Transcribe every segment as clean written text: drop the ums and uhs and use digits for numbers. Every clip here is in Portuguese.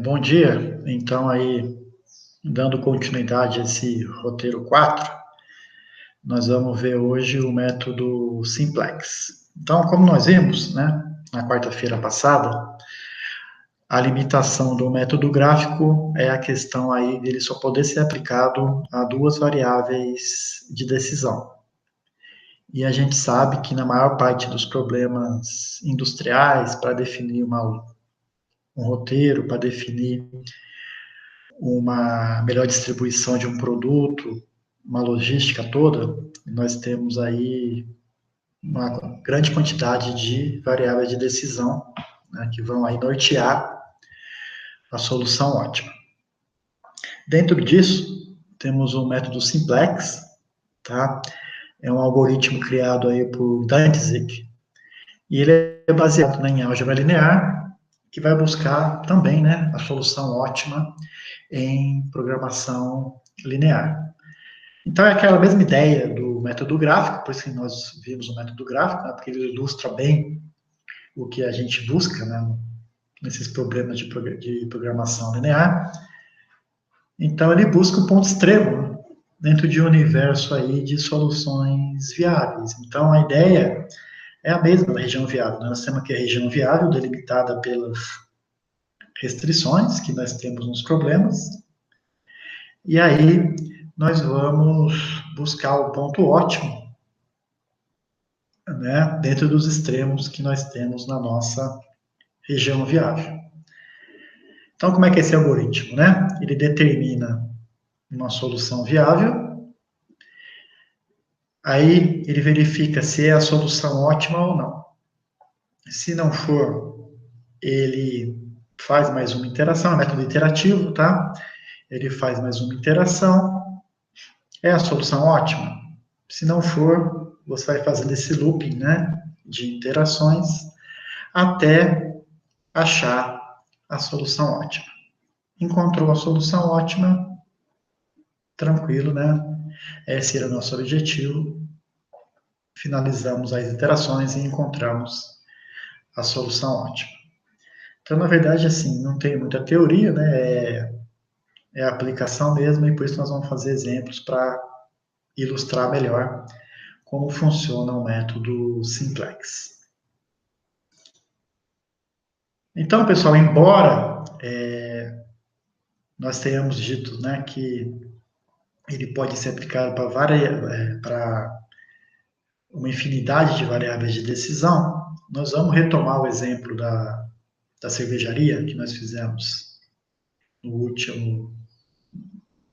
Bom dia. Então, aí, dando continuidade a esse roteiro 4, nós vamos ver hoje o método Simplex. Então, como nós vimos, né, na quarta-feira passada, a limitação do método gráfico é a questão aí dele só poder ser aplicado a duas variáveis de decisão. E a gente sabe que na maior parte dos problemas industriais, para definir um roteiro, para definir uma melhor distribuição de um produto, uma logística toda, nós temos aí uma grande quantidade de variáveis de decisão, né, que vão aí nortear a solução ótima. Dentro disso, temos o método Simplex, tá? É um algoritmo criado aí por Dantzig, e ele é baseado, né, em álgebra linear, que vai buscar também, né, a solução ótima em programação linear. Então, é aquela mesma ideia do método gráfico, por isso que nós vimos o método gráfico, né, porque ele ilustra bem o que a gente busca, né, nesses problemas de programação linear. Então, ele busca o ponto extremo, né, dentro de um universo aí de soluções viáveis. Então, a ideia é a mesma da região viável. Né? Nós temos aqui a região viável delimitada pelas restrições que nós temos nos problemas, e aí nós vamos buscar o ponto ótimo, né, dentro dos extremos que nós temos na nossa região viável. Então, como é que é esse algoritmo, né? Ele determina uma solução viável, aí ele verifica se é a solução ótima ou não. Se não for, ele faz mais uma iteração, é método iterativo, tá? Ele faz mais uma iteração, é a solução ótima? Se não for, você vai fazendo esse looping, né, de interações até achar a solução ótima. Encontrou a solução ótima, tranquilo, né? Esse era o nosso objetivo. Finalizamos as iterações e encontramos a solução ótima. Então, na verdade, assim, não tem muita teoria, né? É a aplicação mesmo, e por isso nós vamos fazer exemplos para ilustrar melhor como funciona o método Simplex. Então, pessoal, embora nós tenhamos dito, né, que ele pode ser aplicado para uma infinidade de variáveis de decisão, nós vamos retomar o exemplo da cervejaria que nós fizemos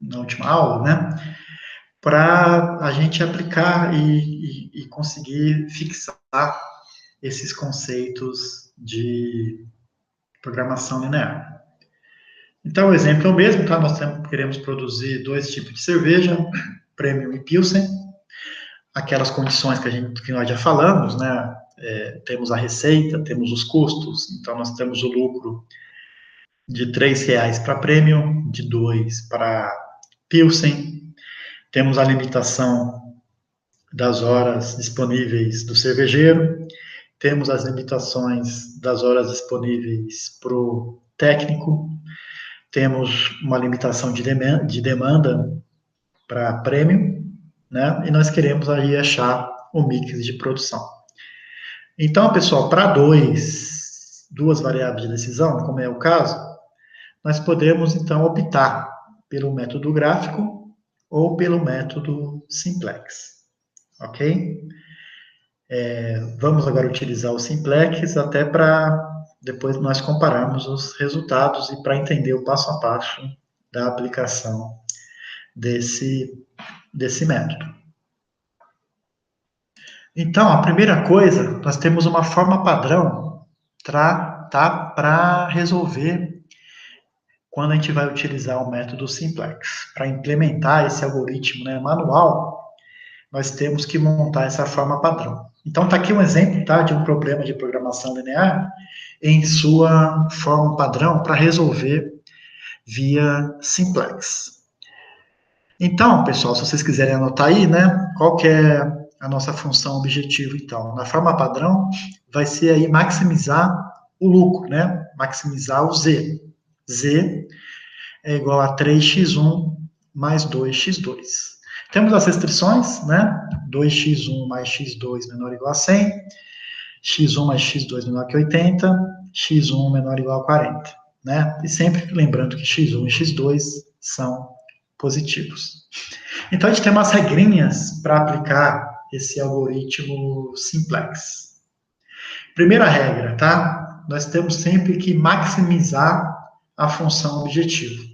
na última aula, né? Para a gente aplicar e conseguir fixar esses conceitos de programação linear. Então, o exemplo é o mesmo, tá? Nós queremos produzir dois tipos de cerveja, Premium e Pilsen, aquelas condições que nós já falamos, né? Temos a receita, temos os custos, então nós temos o lucro de R$ 3 para Premium, de 2 para Pilsen, temos a limitação das horas disponíveis do cervejeiro, temos as limitações das horas disponíveis para o técnico, temos uma limitação de demanda para Premium, né? E nós queremos aí achar o mix de produção. Então, pessoal, para duas variáveis de decisão, como é o caso, nós podemos, então, optar pelo método gráfico ou pelo método Simplex, ok? Vamos agora utilizar o Simplex até para depois nós compararmos os resultados e para entender o passo a passo da aplicação desse método. Então, a primeira coisa, nós temos uma forma padrão para resolver quando a gente vai utilizar o método Simplex. Para implementar esse algoritmo, né, manual, nós temos que montar essa forma padrão. Então, está aqui um exemplo, tá, de um problema de programação linear em sua forma padrão para resolver via Simplex. Então, pessoal, se vocês quiserem anotar aí, né, qual que é a nossa função objetivo, então? Na forma padrão, vai ser aí maximizar o lucro, né, maximizar o Z. Z é igual a 3x1 mais 2x2. Temos as restrições, né? 2x1 mais x2 menor ou igual a 100, x1 mais x2 menor que 80, x1 menor ou igual a 40, né? E sempre lembrando que x1 e x2 são positivos. Então, a gente tem umas regrinhas para aplicar esse algoritmo simplex. Primeira regra, tá? Nós temos sempre que maximizar a função objetivo.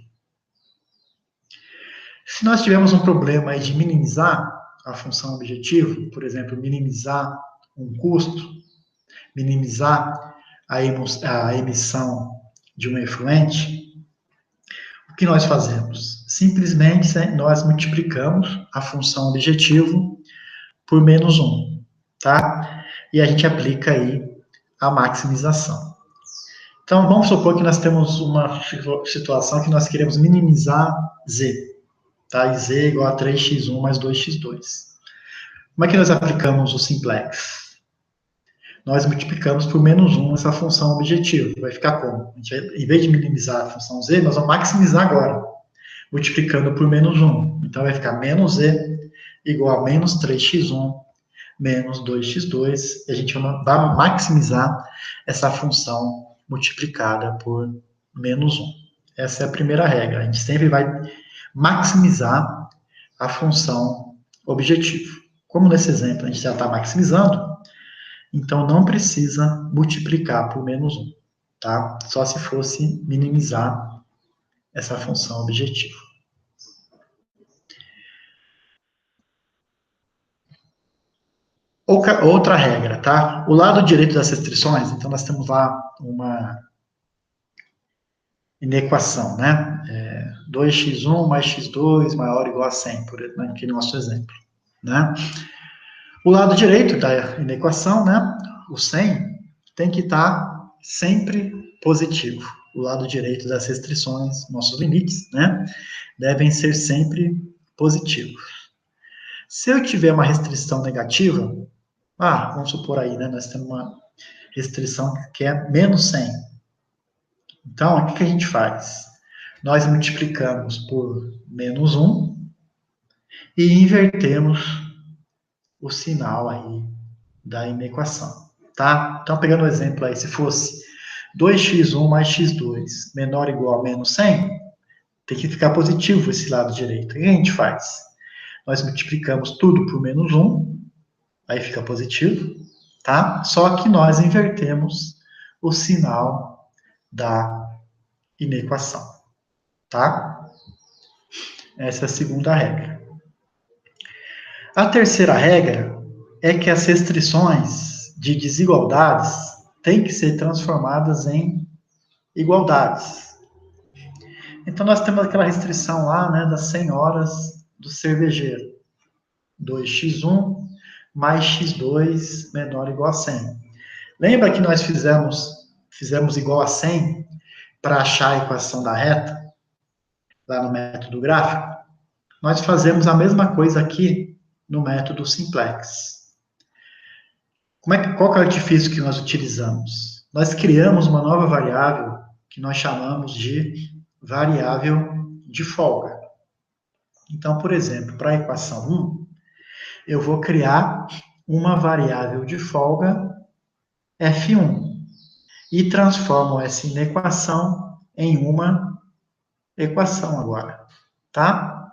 Se nós tivermos um problema aí de minimizar a função objetivo, por exemplo, minimizar um custo, minimizar a emissão de um efluente, o que nós fazemos? Simplesmente nós multiplicamos a função objetivo por menos 1, tá? E a gente aplica aí a maximização. Então, vamos supor que nós temos uma situação que nós queremos minimizar z, tá? E z é igual a 3x1 mais 2x2. Como é que nós aplicamos o simplex? Nós multiplicamos por menos 1 essa função objetivo. Vai ficar como? A gente vai, em vez de minimizar a função z, nós vamos maximizar agora, multiplicando por menos 1. Então, vai ficar menos z igual a menos 3x1 menos 2x2, e a gente vai maximizar essa função multiplicada por menos 1. Essa é a primeira regra. A gente sempre vai maximizar a função objetivo. Como nesse exemplo a gente já está maximizando, então não precisa multiplicar por menos 1, tá? Só se fosse minimizar essa função objetivo. Outra regra, tá? O lado direito das restrições, então nós temos lá uma inequação, né? 2x1 mais x2 maior ou igual a 100, aqui no nosso exemplo, né? O lado direito da inequação, né? O 100 tem que estar sempre positivo. O lado direito das restrições, nossos limites, né? Devem ser sempre positivos. Se eu tiver uma restrição negativa, vamos supor aí, né? Nós temos uma restrição que é menos 100. Então, o que a gente faz? Nós multiplicamos por menos 1 e invertemos o sinal aí da inequação, tá? Então, pegando o exemplo aí, se fosse 2x1 mais x2 menor ou igual a menos 100, tem que ficar positivo esse lado direito. O que a gente faz? Nós multiplicamos tudo por menos 1, aí fica positivo, tá? Só que nós invertemos o sinal da inequação, tá? Essa é a segunda regra. A terceira regra é que as restrições de desigualdades têm que ser transformadas em igualdades. Então, nós temos aquela restrição lá, né, das 100 horas do cervejeiro. 2x1 mais x2 menor ou igual a 100. Lembra que nós fizemos igual a 100 para achar a equação da reta, lá no método gráfico? Nós fazemos a mesma coisa aqui no método simplex. Qual que é o artifício que nós utilizamos? Nós criamos uma nova variável que nós chamamos de variável de folga. Então, por exemplo, para a equação 1, eu vou criar uma variável de folga f1 e transformo essa inequação em uma equação agora, tá?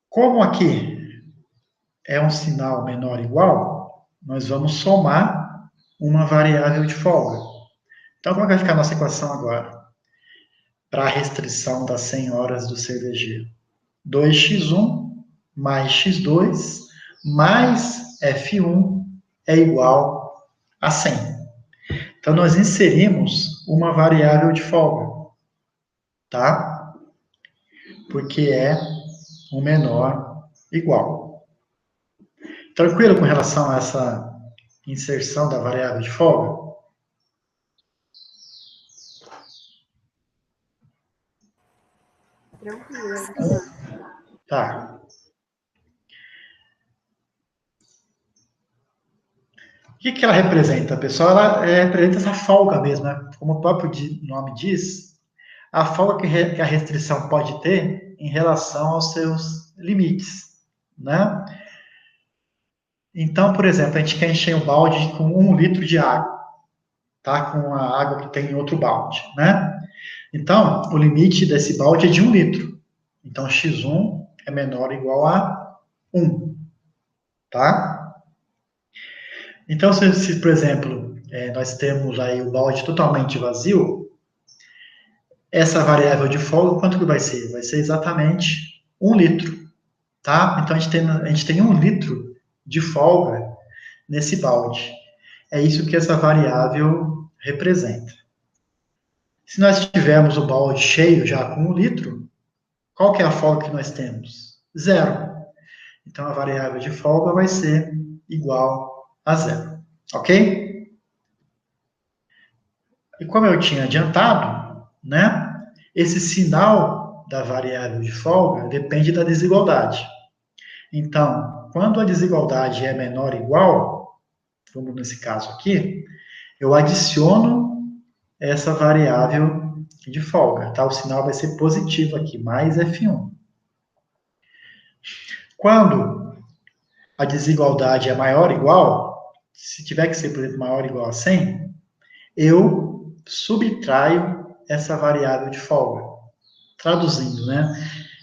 Como aqui é um sinal menor ou igual, nós vamos somar uma variável de folga. Então, como é que vai ficar a nossa equação agora? Para a restrição das 100 horas do cervejeiro. 2x1 mais x2 mais f1 é igual a 100. Então, nós inserimos uma variável de folga, tá? Porque é o menor igual. Tranquilo com relação a essa inserção da variável de folga? Tranquilo. Tá. que ela representa, pessoal? Ela representa essa folga mesmo, né? Como o próprio nome diz, a folga que a restrição pode ter em relação aos seus limites, né? Então, por exemplo, a gente quer encher um balde com 1 litro de água, tá? Com a água que tem em outro balde, né? Então, o limite desse balde é de 1 litro. Então, x1 é menor ou igual a 1, tá? Então, se por exemplo, nós temos aí o balde totalmente vazio, essa variável de folga, quanto que vai ser? Vai ser exatamente 1 litro, tá? Então, a gente tem 1 litro de folga nesse balde. É isso que essa variável representa. Se nós tivermos o balde cheio já com 1 litro, qual que é a folga que nós temos? Zero. Então, a variável de folga vai ser igual a zero. Ok? E como eu tinha adiantado, né, esse sinal da variável de folga depende da desigualdade. Então, quando a desigualdade é menor ou igual, como nesse caso aqui, eu adiciono essa variável de folga, tá? O sinal vai ser positivo aqui, mais F1. Quando a desigualdade é maior ou igual, se tiver que ser, por exemplo, maior ou igual a 100, eu subtraio essa variável de folga. Traduzindo, né?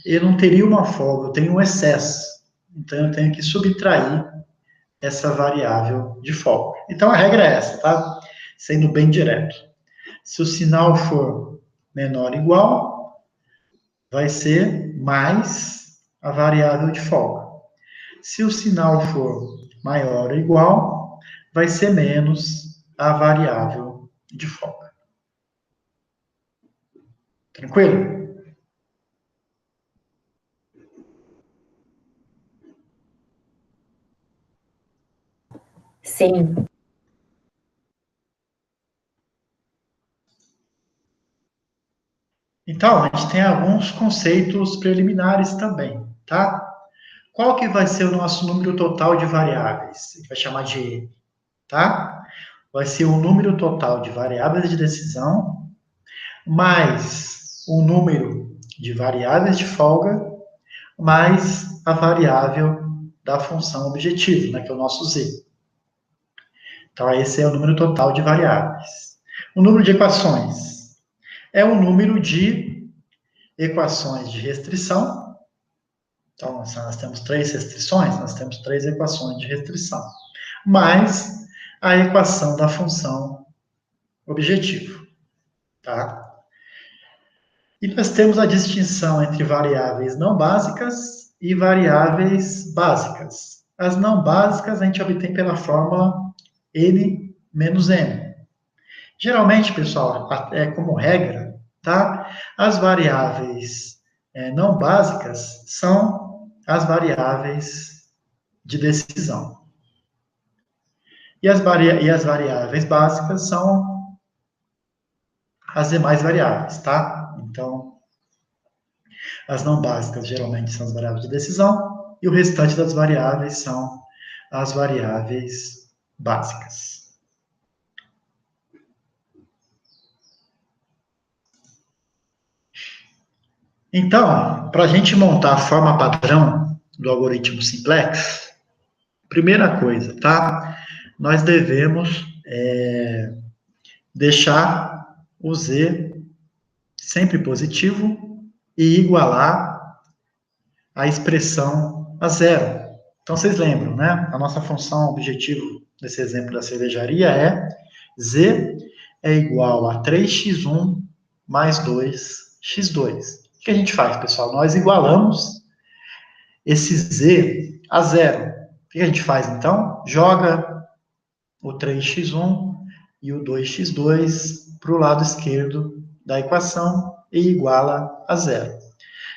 Eu não teria uma folga, eu tenho um excesso. Então, eu tenho que subtrair essa variável de folga. Então, a regra é essa, tá? Sendo bem direto. Se o sinal for menor ou igual, vai ser mais a variável de folga. Se o sinal for maior ou igual, vai ser menos a variável de folga. Tranquilo? Sim. Então, a gente tem alguns conceitos preliminares também, tá? Qual que vai ser o nosso número total de variáveis? A gente vai chamar de N, tá? Vai ser o número total de variáveis de decisão mais o número de variáveis de folga mais a variável da função objetivo, né, que é o nosso z. Então, esse é o número total de variáveis. O número de equações é o número de equações de restrição. Então, nós temos 3 restrições, nós temos 3 equações de restrição, mais a equação da função objetivo, tá? E nós temos a distinção entre variáveis não básicas e variáveis básicas. As não básicas a gente obtém pela fórmula n menos m. Geralmente, pessoal, é como regra, tá? As variáveis não básicas são as variáveis de decisão. E as variáveis básicas são as demais variáveis, tá? Então, as não básicas geralmente são as variáveis de decisão e o restante das variáveis são as variáveis básicas. Então, para a gente montar a forma padrão do algoritmo simplex, primeira coisa, tá? Nós devemos deixar o z sempre positivo e igualar a expressão a zero. Então, vocês lembram, né? A nossa função objetivo desse exemplo da cervejaria é z é igual a 3x1 mais 2x2. O que a gente faz, pessoal? Nós igualamos esse z a zero. O que a gente faz, então? Joga o 3x1 e o 2x2 para o lado esquerdo da equação e iguala a zero.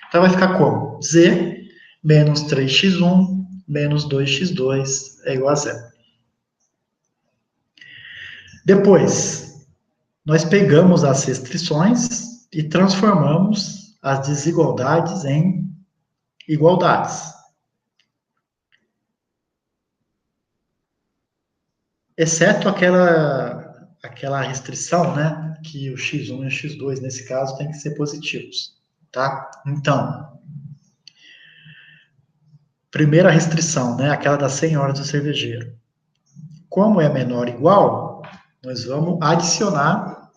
Então, vai ficar como? Z menos 3x1 menos 2x2 é igual a zero. Depois, nós pegamos as restrições e transformamos as desigualdades em igualdades. exceto aquela restrição, né, que o x1 e o x2, nesse caso, tem que ser positivos, tá? Então, primeira restrição, né, aquela das 100 horas do cervejeiro. Como é menor ou igual, nós vamos adicionar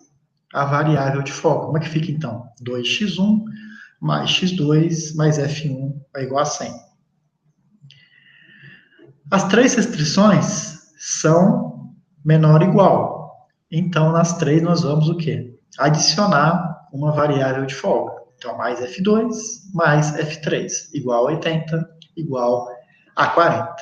a variável de folga. Como é que fica, então? 2x1 mais x2 mais f1 é igual a 100. As três restrições são menor ou igual. Então, nas três, nós vamos o quê? Adicionar uma variável de folga. Então, mais F2 mais F3, igual a 80, igual a 40.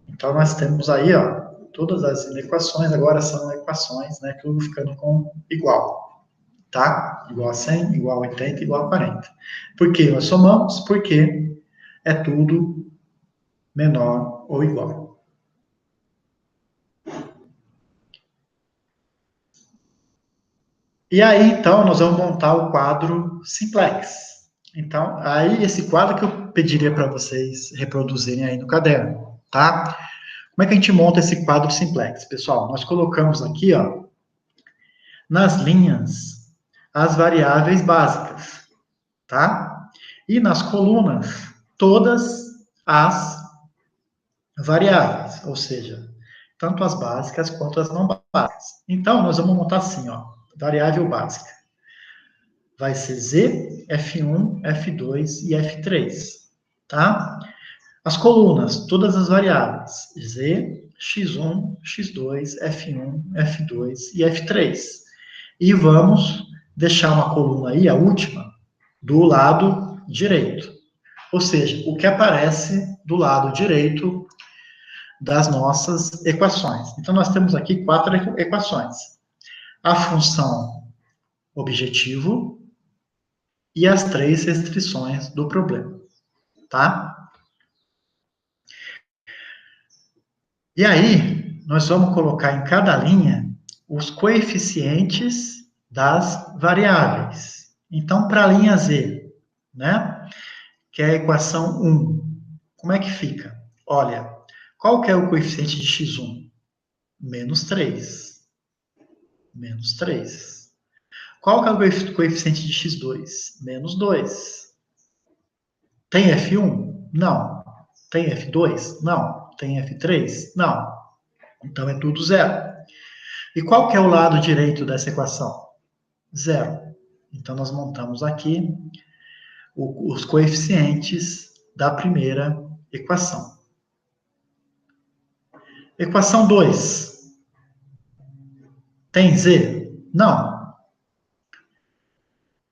Então, nós temos aí, ó, todas as equações, agora são equações, né, tudo ficando com igual, tá? Igual a 100, igual a 80, igual a 40. Por que nós somamos? Porque é tudo menor ou igual. E aí, então, nós vamos montar o quadro simplex. Então, aí, esse quadro que eu pediria para vocês reproduzirem aí no caderno, tá? Como é que a gente monta esse quadro simplex? Pessoal, nós colocamos aqui, ó, nas linhas, as variáveis básicas, tá? E nas colunas, todas as variáveis, ou seja, tanto as básicas quanto as não básicas. Então, nós vamos montar assim, ó, variável básica. Vai ser Z, F1, F2 e F3, tá? As colunas, todas as variáveis, Z, X1, X2, F1, F2 e F3. E vamos deixar uma coluna aí, a última, do lado direito. Ou seja, o que aparece do lado direito das nossas equações. Então, nós temos aqui 4 equações. A função objetivo, e as 3 restrições do problema, tá? E aí, nós vamos colocar em cada linha os coeficientes das variáveis. Então, para a linha Z, né, que é a equação 1, como é que fica? Olha, qual que é o coeficiente de x1? Menos 3. Menos 3. Qual que é o coeficiente de x2? Menos 2. Tem F1? Não. Tem F2? Não. Tem F3? Não. Então é tudo zero. E qual que é o lado direito dessa equação? Zero. Então nós montamos aqui os coeficientes da primeira equação. Equação 2. Tem Z? Não.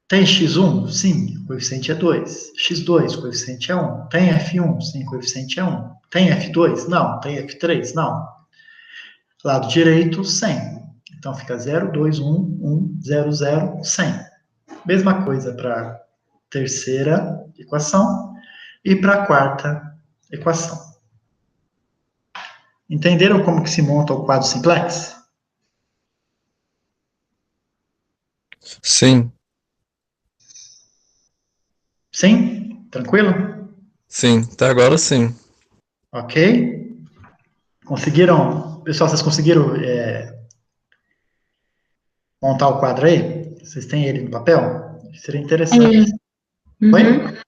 Tem x1? Sim, o coeficiente é 2. x2, o coeficiente é 1. Tem f1? Sim, o coeficiente é 1. Tem f2? Não. Tem f3? Não. Lado direito, 100. Então fica 0, 2, 1, 1, 0, 0, 100. Mesma coisa para a terceira equação e para a quarta equação. Entenderam como que se monta o quadro simplex? Sim, Sim? Tranquilo? sim, até agora sim. Ok? Conseguiram? Pessoal, vocês conseguiram montar o quadro aí? Vocês têm ele no papel? Seria interessante. Sim. Oi? Uhum. Sim,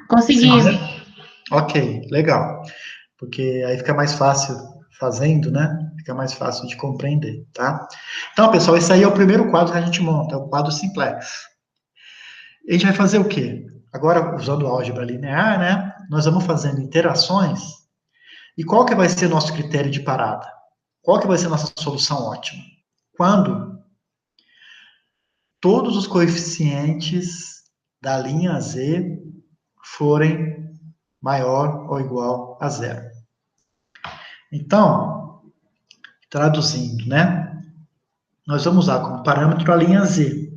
Consegui. né? Ok, legal. Porque aí fica mais fácil fazendo, né? Fica mais fácil de compreender, tá? Então, pessoal, esse aí é o primeiro quadro que a gente monta, é o quadro simplex. A gente vai fazer o quê? Agora, usando álgebra linear, né? Nós vamos fazendo interações. E qual que vai ser o nosso critério de parada? Qual que vai ser a nossa solução ótima? Quando todos os coeficientes da linha Z forem maior ou igual a zero. Então, traduzindo, né? Nós vamos usar como parâmetro a linha Z.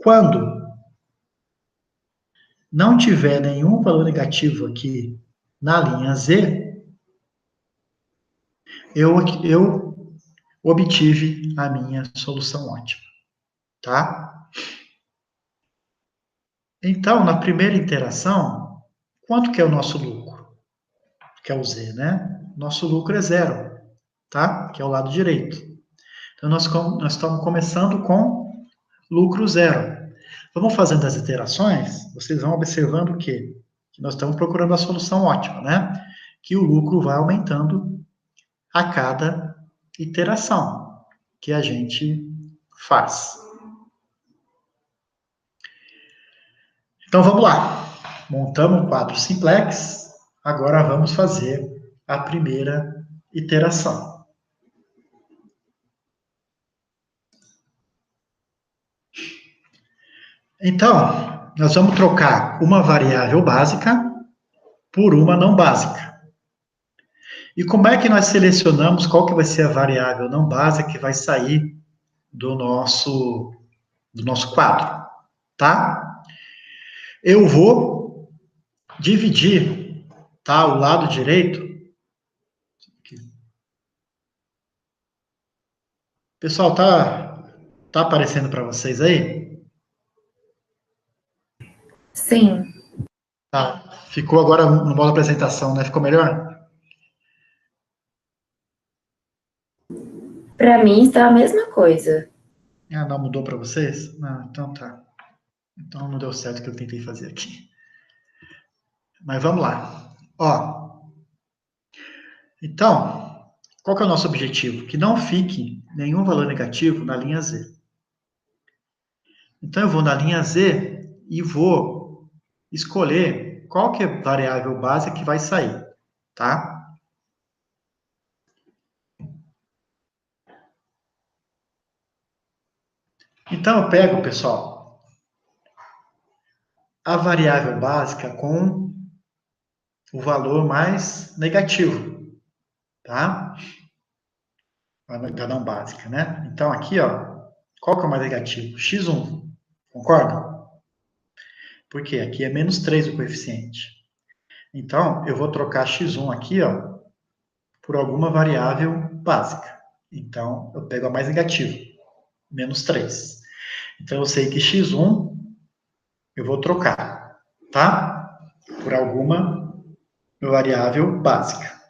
Quando não tiver nenhum valor negativo aqui na linha Z, eu obtive a minha solução ótima, tá? Então, na primeira interação, quanto que é o nosso lucro? Que é o Z, né? Nosso lucro é zero, tá? Que é o lado direito. Então, nós estamos começando com lucro zero. Vamos fazendo as iterações, vocês vão observando o quê? Que nós estamos procurando a solução ótima, né? Que o lucro vai aumentando a cada iteração que a gente faz. Então, vamos lá. Montamos um quadro simplex, agora vamos fazer a primeira iteração. Então, nós vamos trocar uma variável básica por uma não básica. E como é que nós selecionamos qual que vai ser a variável não básica que vai sair do nosso quadro, tá? Eu vou dividir, tá, o lado direito. Pessoal, tá aparecendo para vocês aí? Sim. Tá. Ficou agora no modo apresentação, né? Ficou melhor? Para mim está a mesma coisa. Ah, não mudou para vocês? Não, então tá. Então não deu certo o que eu tentei fazer aqui. Mas vamos lá. Ó. Então, qual que é o nosso objetivo? Que não fique nenhum valor negativo na linha Z. Então eu vou na linha Z e vou escolher qual que é a variável básica que vai sair, tá? Então eu pego, pessoal, a variável básica com o valor mais negativo, tá? Da não básica, né? Então aqui, ó, qual que é o mais negativo? X1, concorda? Porque aqui é menos 3 o coeficiente. Então, eu vou trocar x1 aqui, ó, por alguma variável básica. Então, eu pego a mais negativa, menos 3. Então, eu sei que x1 eu vou trocar, tá? Por alguma variável básica.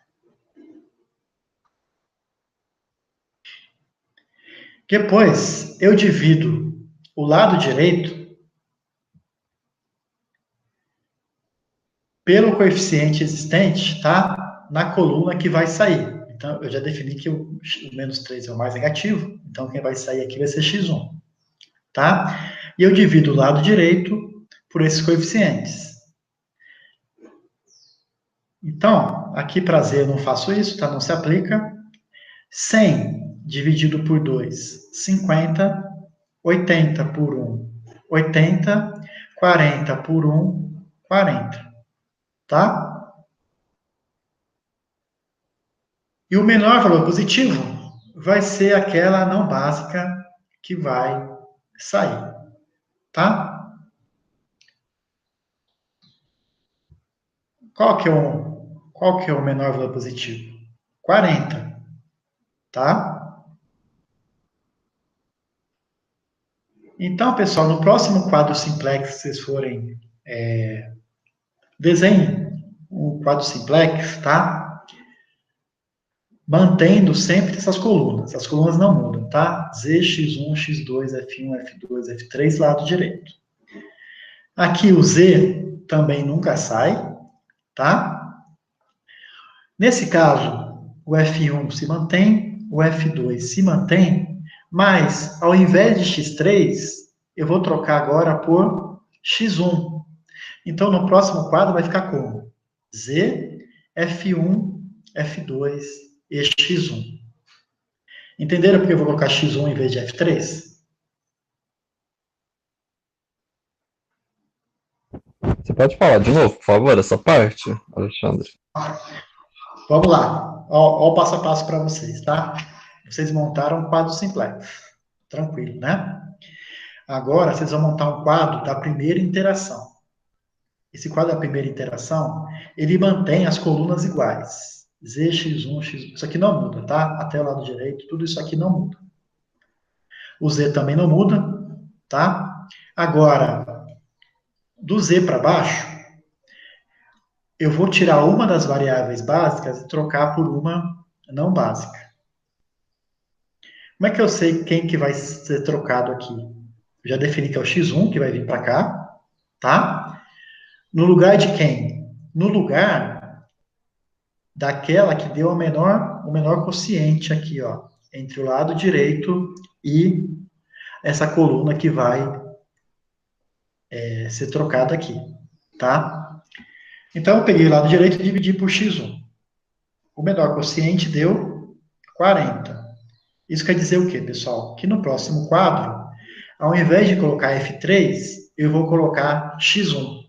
Depois, eu divido o lado direito pelo coeficiente existente, tá? Na coluna que vai sair. Então, eu já defini que o menos 3 é o mais negativo, então quem vai sair aqui vai ser x1, tá? E eu divido o lado direito por esses coeficientes. Então, aqui para Z eu não faço isso, tá? Não se aplica. 100 dividido por 2, 50. 80 por 1, 80. 40 por 1, 40. Tá? E o menor valor positivo vai ser aquela não básica que vai sair. Tá? Qual que é o menor valor positivo? 40. Tá? Então, pessoal, no próximo quadro simplex que vocês forem desenhem o quadro simplex, tá? Mantendo sempre essas colunas. As colunas não mudam, tá? Z, X1, X2, F1, F2, F3, lado direito. Aqui o Z também nunca sai, tá? Nesse caso, o F1 se mantém, o F2 se mantém, mas ao invés de X3, eu vou trocar agora por X1. Então, no próximo quadro vai ficar como? Z, F1, F2 e X1. Entenderam porque eu vou colocar X1 em vez de F3? Você pode falar de novo, por favor, essa parte, Alexandre? Vamos lá. Ó, o passo a passo para vocês, tá? Vocês montaram um quadro simplex. Tranquilo, né? Agora, vocês vão montar um quadro da primeira interação. Esse quadro da primeira interação, ele mantém as colunas iguais. Z, X1, X... Isso aqui não muda, tá? Até o lado direito, tudo isso aqui não muda. O Z também não muda, tá? Agora, do Z para baixo, eu vou tirar uma das variáveis básicas e trocar por uma não básica, Como é que eu sei quem que vai ser trocado aqui? Eu já defini que é o x1 que vai vir para cá, tá? No lugar de quem? No lugar daquela que deu o menor quociente aqui, ó, entre o lado direito e essa coluna que vai ser trocada aqui, tá? Então, eu peguei o lado direito e dividi por x1. O menor quociente deu 40. Isso quer dizer o quê, pessoal? Que no próximo quadro, ao invés de colocar F3, eu vou colocar x1.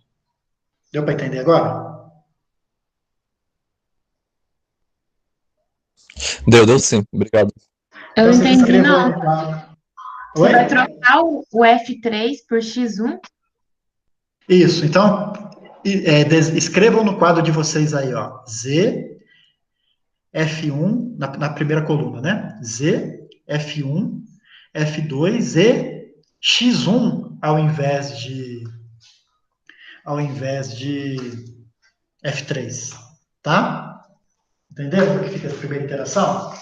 Deu para entender agora? Deu sim. Obrigado. Eu Então, não vocês entendi, escrevam aí não. no quadro. Você Oi? vai trocar o F3 por X1? Isso. Então, escrevam no quadro de vocês aí, ó. Z, F1, na primeira coluna, né? Z, F1, F2 e X1 ao invés de F3, tá? Entenderam como que fica essa primeira interação?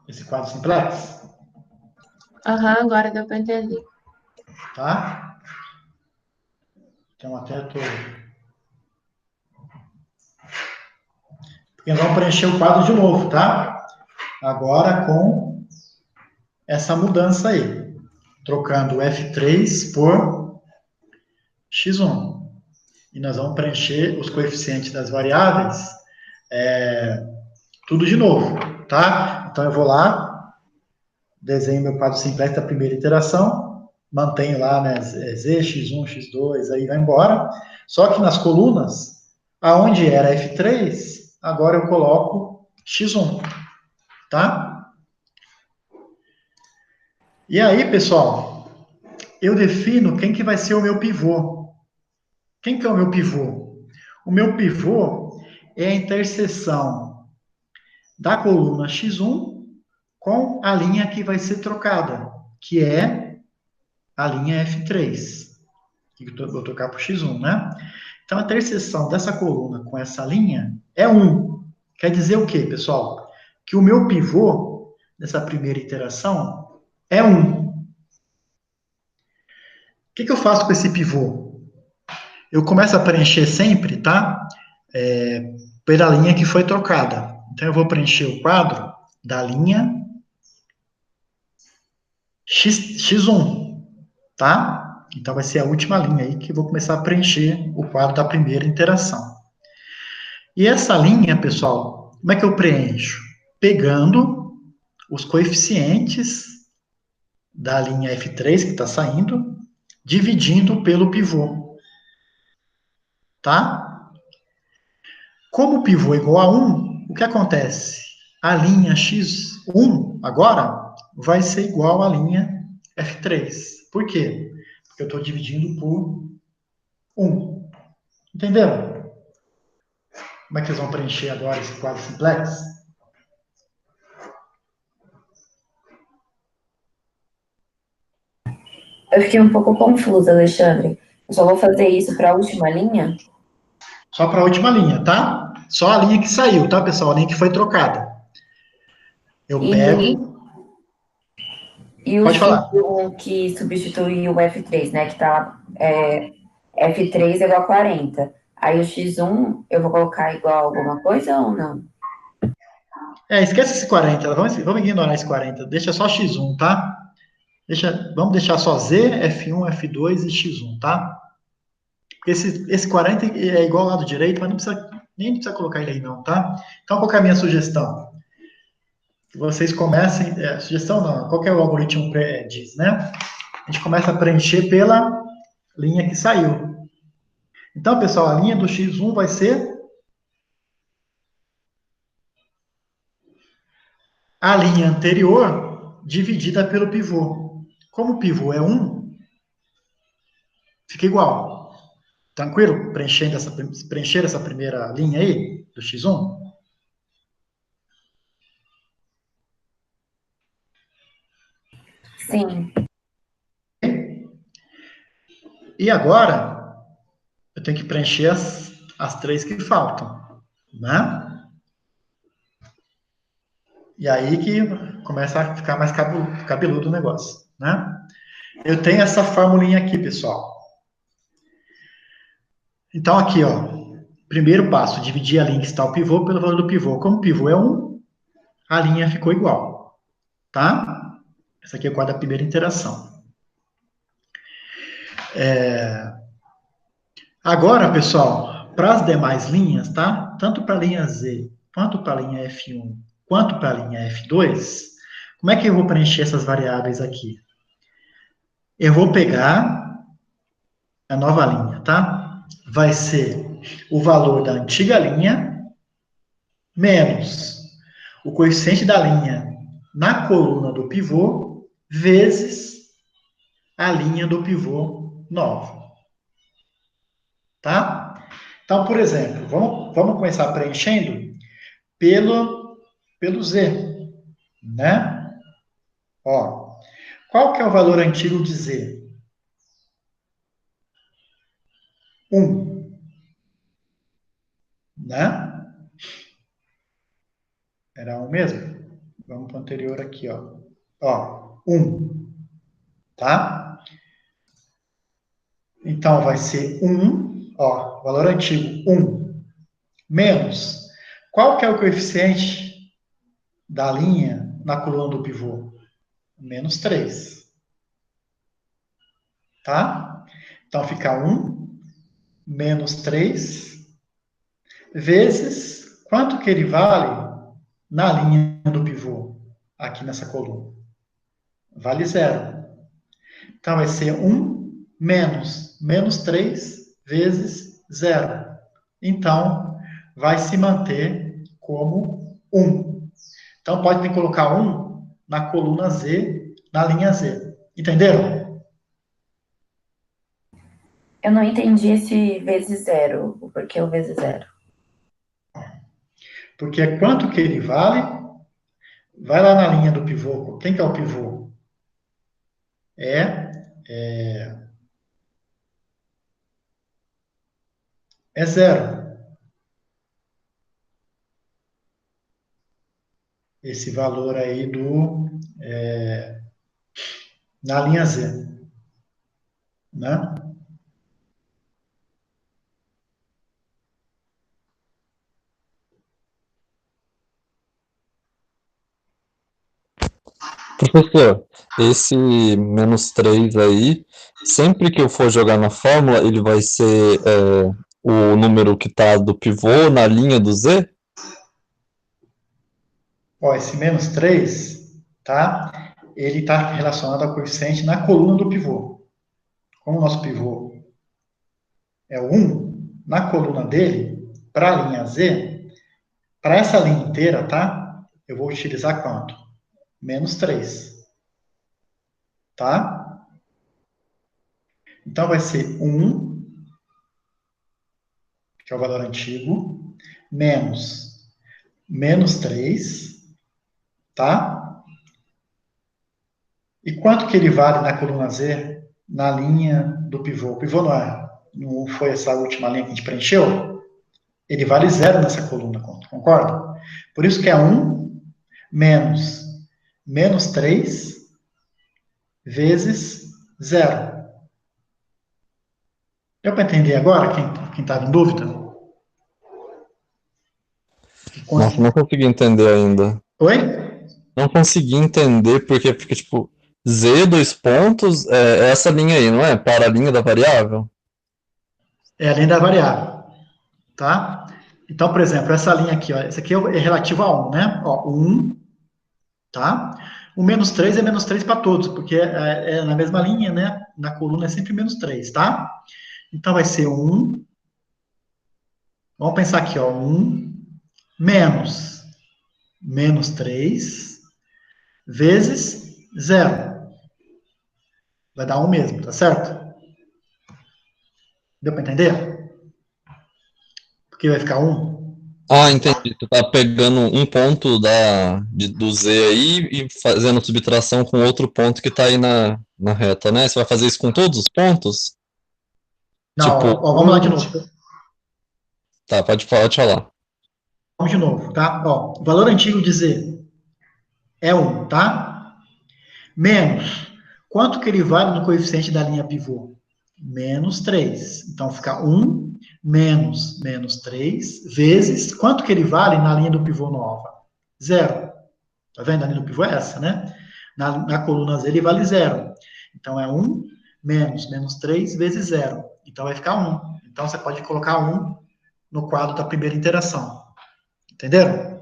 Esse quadro simplex, Aham, agora deu para entender. tá? Então, até tô... Porque nós vamos preencher o quadro de novo, tá? Agora com essa mudança aí. Trocando o F3 por X1. E nós vamos preencher os coeficientes das variáveis tudo de novo, tá? Então eu vou lá, desenho meu quadro simplex da primeira iteração, mantenho lá, né, Z, X1, X2, aí vai embora. Só que nas colunas, aonde era F3, agora eu coloco X1, tá? E aí, pessoal, eu defino quem que vai ser o meu pivô. Quem que é o meu pivô? O meu pivô é a interseção da coluna X1 com a linha que vai ser trocada, que é a linha F3, que eu vou trocar por X1, né? Então, a interseção dessa coluna com essa linha é 1. Quer dizer o quê, pessoal? Que o meu pivô dessa primeira iteração é 1. O que eu faço com esse pivô? Eu começo a preencher sempre, tá? Pela linha que foi trocada. Então, eu vou preencher o quadro da linha X1, tá? Então, vai ser a última linha aí que eu vou começar a preencher o quadro da primeira interação. E essa linha, pessoal, como é que eu preencho? Pegando os coeficientes da linha F3 que está saindo, dividindo pelo pivô, tá? Como o pivô é igual a 1, o que acontece? A linha X1 agora vai ser igual à linha F3. Por quê? Porque eu estou dividindo por 1. Entenderam? Como é que vocês vão preencher agora esse quadro simplex? Eu fiquei um pouco confusa, Alexandre. Eu só vou fazer isso para a última linha? Só para a última linha, tá? Só a linha que saiu, tá, pessoal? A linha que foi trocada. Eu E, pego. e o Pode falar. X1 que substitui o F3, né? Que tá F3 é igual a 40. Aí o X1 eu vou colocar igual a alguma coisa ou não? Esquece esse 40. Vamos ignorar esse 40. Deixa só X1, tá? Vamos deixar só Z, F1, F2 e X1, tá? Porque esse 40 é igual ao lado direito, mas nem precisa colocar ele aí não, tá? Então, qual que é a minha sugestão? Que vocês comecem, sugestão não, qual que é o algoritmo diz, né? A gente começa a preencher pela linha que saiu. Então, pessoal, a linha do X1 vai ser a linha anterior dividida pelo pivô. Como o pivô é 1, fica igual. Tranquilo? Preencher essa primeira linha aí, do X1? Sim. E agora, eu tenho que preencher as três que faltam. né? E aí que começa a ficar mais cabeludo o negócio, né? Eu tenho essa formulinha aqui, pessoal. Então, aqui, ó. Primeiro passo, dividir a linha que está o pivô pelo valor do pivô. Como o pivô é 1, a linha ficou igual, tá? Essa aqui é o quadro da primeira interação. Agora, pessoal, para as demais linhas, tá? Tanto para a linha Z, quanto para a linha F1, quanto para a linha F2, como é que eu vou preencher essas variáveis aqui? Eu vou pegar a nova linha, tá? Vai ser o valor da antiga linha menos o coeficiente da linha na coluna do pivô vezes a linha do pivô nova. Tá? Então, por exemplo, vamos começar preenchendo pelo Z, né? Ó, qual que é o valor antigo de Z? 1, né? Era 1 mesmo? Vamos para o anterior aqui, ó. Ó, 1, tá? Então, vai ser 1, ó, valor antigo, 1, menos. Qual que é o coeficiente da linha na coluna do pivô? Menos 3. Tá? Então, fica 1 menos 3 vezes quanto que ele vale na linha do pivô, aqui nessa coluna? Vale 0. Então, vai ser 1 menos 3 vezes 0. Então, vai se manter como 1. Então, pode colocar 1 na coluna Z, na linha Z. Entenderam? Eu não entendi esse vezes 0, o porquê o vezes 0. Porque é quanto que ele vale. Vai lá na linha do pivô. Quem que é o pivô? É 0. Esse valor aí na linha Z. Né? Professor, esse menos 3 aí, sempre que eu for jogar na fórmula, ele vai ser o número que está do pivô na linha do Z? Ó, esse menos 3, tá? Ele está relacionado ao coeficiente na coluna do pivô. Como o nosso pivô é o 1, na coluna dele, para a linha Z, para essa linha inteira, tá? Eu vou utilizar quanto? Menos 3. Tá? Então, vai ser 1, que é o valor antigo, menos 3, tá? E quanto que ele vale na coluna Z, na linha do pivô? O pivô não foi essa última linha que a gente preencheu? Ele vale 0 nessa coluna, concorda? Por isso que é 1 menos 3 vezes 0. Deu para entender agora, quem estava em dúvida? Nossa, não consegui entender ainda. Oi? Não consegui entender porque fica tipo Z, dois pontos, é essa linha aí, não é? Para a linha da variável? É a linha da variável, tá? Então, por exemplo, essa linha aqui, ó, essa aqui é relativa a 1, né? Ó, 1, tá? O menos 3 é menos 3 para todos, porque é na mesma linha, né? Na coluna é sempre menos 3, tá? Então, vai ser 1. Vamos pensar aqui, ó. 1 menos 3 vezes 0. Vai dar 1 mesmo, tá certo? Deu para entender? Porque vai ficar 1. Ah, entendi. Tu tá pegando um ponto do Z aí e fazendo subtração com outro ponto que tá aí na reta, né? Você vai fazer isso com todos os pontos? Não, Tipo, ó, vamos lá de novo. Tá, pode falar. Vamos de novo, tá? Ó, o valor antigo de Z é 1, tá? Menos, quanto que ele vale no coeficiente da linha pivô? Menos 3. Então, fica 1 menos 3 vezes, quanto que ele vale na linha do pivô nova? 0. Tá vendo? A linha do pivô é essa, né? Na coluna Z ele vale 0. Então, é 1 menos 3 vezes 0. Então, vai ficar 1. Então, você pode colocar 1 no quadro da primeira interação. Entenderam?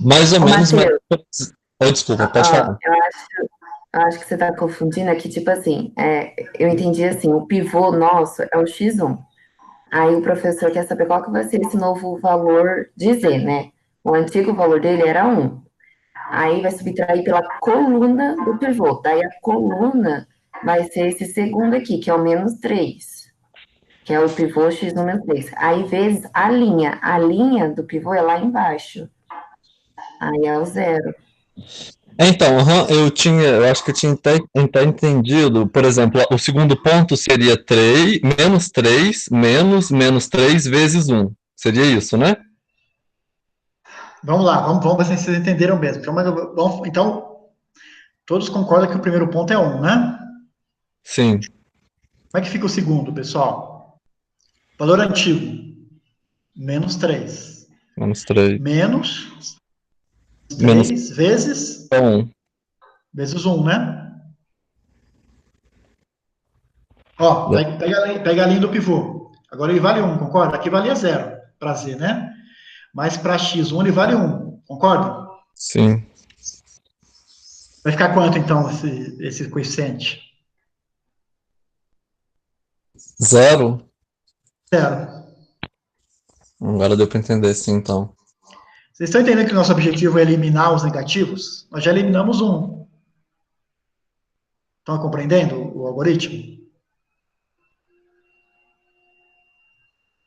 Mais ou Ô, menos, mas... Matheus, Oh, desculpa, pode falar. eu acho que você está confundindo aqui, tipo assim, eu entendi assim, o pivô nosso é o X1. Aí o professor quer saber qual que vai ser esse novo valor de Z, né? O antigo valor dele era 1. Aí vai subtrair pela coluna do pivô. Daí a coluna vai ser esse segundo aqui, que é o menos 3, que é o pivô X1 menos 3. Aí vezes a linha. A linha do pivô é lá embaixo. Aí é o 0. Então, eu acho que eu tinha até entendido, por exemplo, o segundo ponto seria 3, menos 3 vezes 1. Seria isso, né? Vamos lá, vamos ver se vocês entenderam mesmo. Então, todos concordam que o primeiro ponto é 1, né? Sim, Como é que fica o segundo, pessoal? Valor antigo, menos 3. menos 3. Menos Menos 3 vezes 1. 1, né? Ó, pega a linha do pivô. Agora ele vale 1, concorda? Aqui valia 0 para Z, né? Mas para X1 ele vale 1, concorda? Sim. Vai ficar quanto, então, esse coeficiente? 0? 0. Agora deu para entender, sim, então. Vocês estão entendendo que o nosso objetivo é eliminar os negativos? Nós já eliminamos um. Estão compreendendo o algoritmo?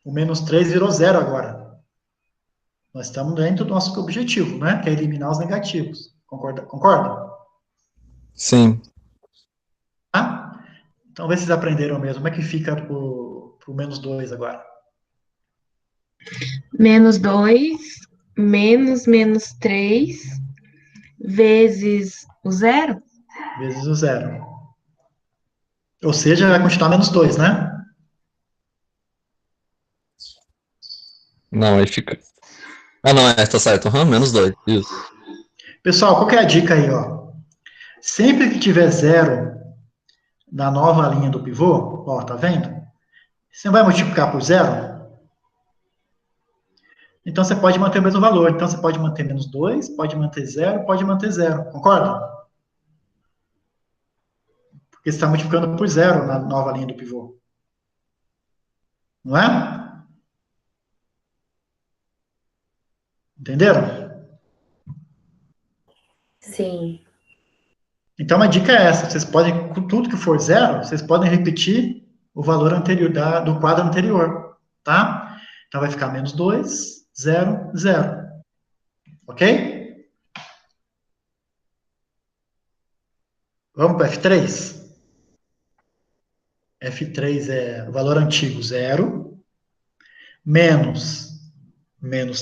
O menos 3 virou 0 agora. Nós estamos dentro do nosso objetivo, né? Que é eliminar os negativos. Concorda? Sim. Tá? Então, vê se vocês aprenderam mesmo. Como é que fica pro menos 2 agora? Menos 2, menos 3, vezes o 0? Vezes o 0. Ou seja, vai continuar menos 2, né? Não, aí fica... Ah, não, tá certo. Menos 2. Isso. Pessoal, qual que é a dica aí, ó? Sempre que tiver 0 na nova linha do pivô, ó, tá vendo? Você não vai multiplicar por 0? Então, você pode manter o mesmo valor. Então, você pode manter menos 2, pode manter 0, pode manter 0. Concorda? Porque você está multiplicando por 0 na nova linha do pivô. Não é? Entenderam? Sim. Então, a dica é essa. Vocês podem, com tudo que for 0, vocês podem repetir o valor anterior do quadro anterior. Tá? Então, vai ficar menos 2, 0, 0. Ok? Vamos para F3? F3 é o valor antigo 0, menos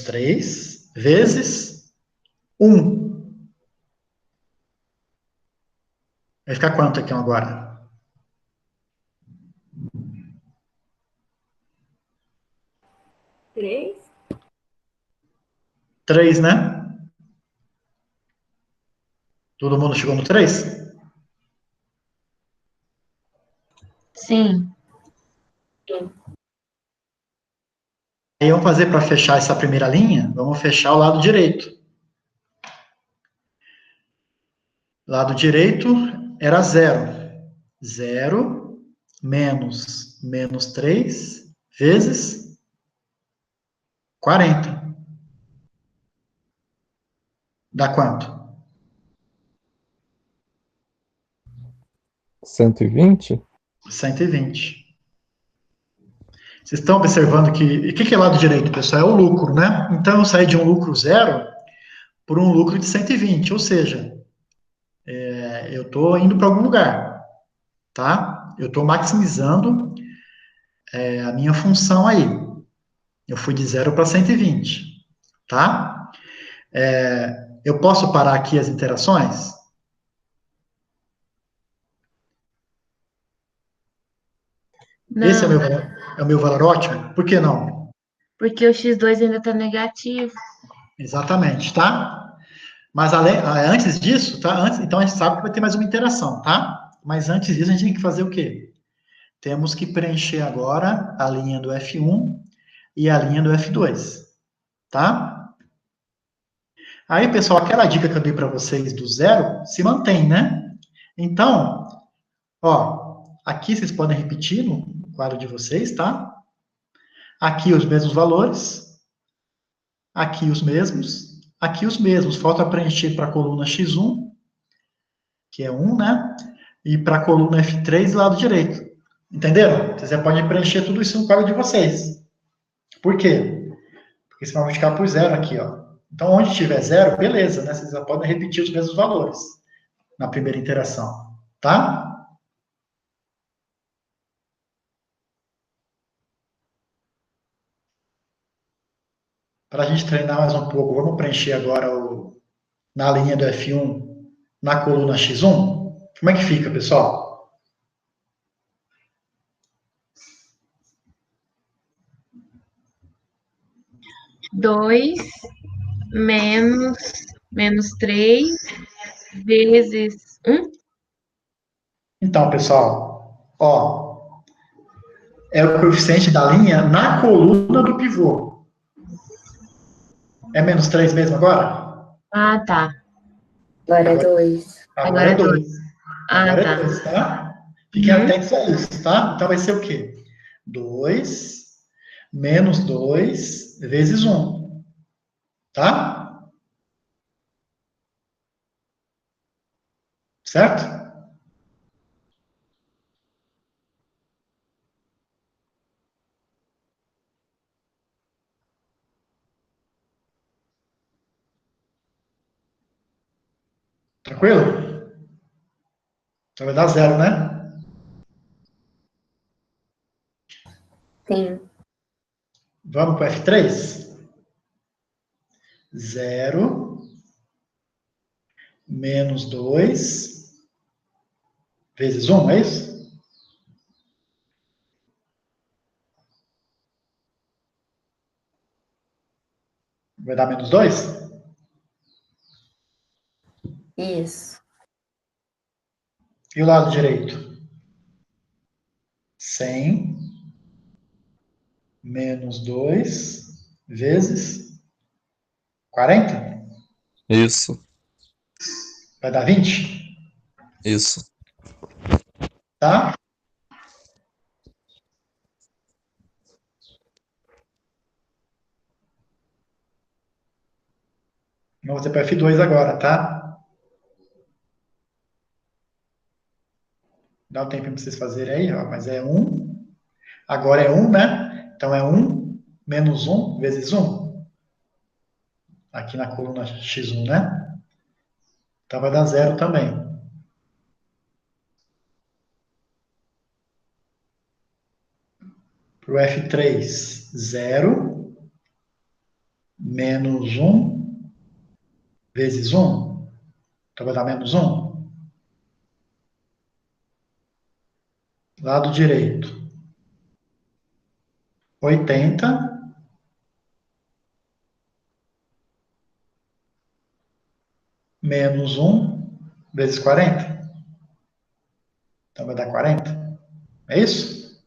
3, vezes 1. Vai ficar quanto aqui agora? 3? 3, né? Todo mundo chegou no 3? Sim. Aí vamos fazer para fechar essa primeira linha, vamos fechar o lado direito. Lado direito era 0. 0 menos 3 vezes 40. Dá quanto? 120? 120. Vocês estão observando que... O que é lado direito, pessoal? É o lucro, né? Então, eu saí de um lucro 0 por um lucro de 120, ou seja, eu estou indo para algum lugar, tá? Eu estou maximizando a minha função aí. Eu fui de 0 para 120, tá? Eu posso parar aqui as interações? Esse Não, é o meu valor ótimo? Por que não? porque o x2 ainda está negativo. Exatamente, tá? Mas antes disso, tá? Então a gente sabe que vai ter mais uma interação, tá? Mas antes disso, a gente tem que fazer o quê? Temos que preencher agora a linha do F1 e a linha do F2, tá? Aí, pessoal, aquela dica que eu dei para vocês do zero se mantém, né? Então, ó, aqui vocês podem repetir no quadro de vocês, tá? Aqui os mesmos valores, aqui os mesmos. Falta preencher para a coluna X1, que é 1, né? E para a coluna F3, lado direito. Entenderam? Vocês já podem preencher tudo isso no quadro de vocês. Por quê? Porque você vai multiplicar por zero aqui, ó. Então, onde tiver zero, beleza, né? Vocês já podem repetir os mesmos valores na primeira interação, tá? Para a gente treinar mais um pouco, vamos preencher agora na linha do F1, na coluna X1. Como é que fica, pessoal? Dois menos 3 vezes um. Então, pessoal, ó, é o coeficiente da linha na coluna do pivô. É menos 3 mesmo agora? Ah, tá. Agora é 2. Agora é 2. Ah, Agora é tá. 2, tá? Fiquem Uhum. atentos a isso, tá? Então vai ser o quê? 2 menos 2 vezes 1, tá? Certo? Tranquilo? Então vai dar zero, né? Sim. Vamos para o F3? 0 menos 2 vezes 1, é isso? Vai dar menos 2? Isso. E o lado direito? 100 menos 2 vezes 40? Isso, Vai dar 20? isso. Tá? Vamos fazer para F2 agora, tá? Dá um tempo para vocês fazerem aí, ó, mas é 1. Agora é 1, né? Então é 1 menos 1 vezes 1. Aqui na coluna X1, né? Então vai dar zero também. Para o F3, 0 menos 1 vezes 1. Então vai dar menos 1. Lado direito, 80 menos 1 vezes 40. Então vai dar 40. É isso?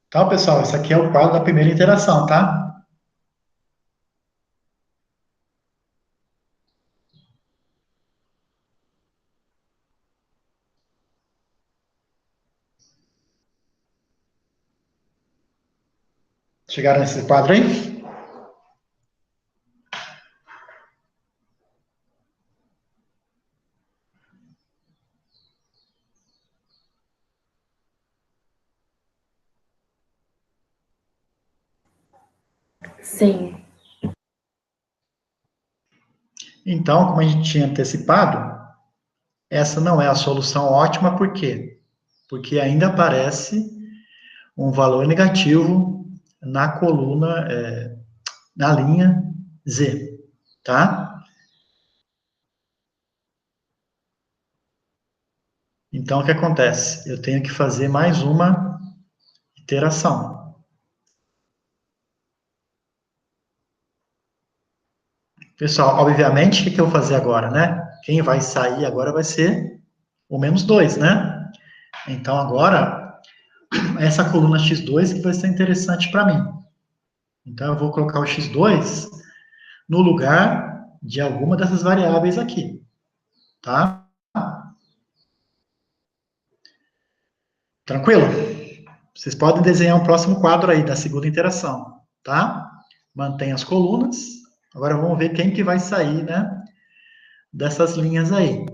Então, pessoal, esse aqui é o quadro da primeira interação, tá? Chegaram nesse quadro aí? Sim. Então, como a gente tinha antecipado, essa não é a solução ótima, por quê? Porque ainda aparece um valor negativo na coluna, na linha Z, tá? Então, o que acontece? Eu tenho que fazer mais uma iteração. Pessoal, obviamente, o que eu vou fazer agora, né? Quem vai sair agora vai ser o menos 2, né? Então, agora, essa coluna x2 que vai ser interessante para mim. Então, eu vou colocar o x2 no lugar de alguma dessas variáveis aqui, tá? Tranquilo? Vocês podem desenhar um próximo quadro aí da segunda interação, tá? Mantém as colunas. Agora vamos ver quem que vai sair, né? Dessas linhas aí.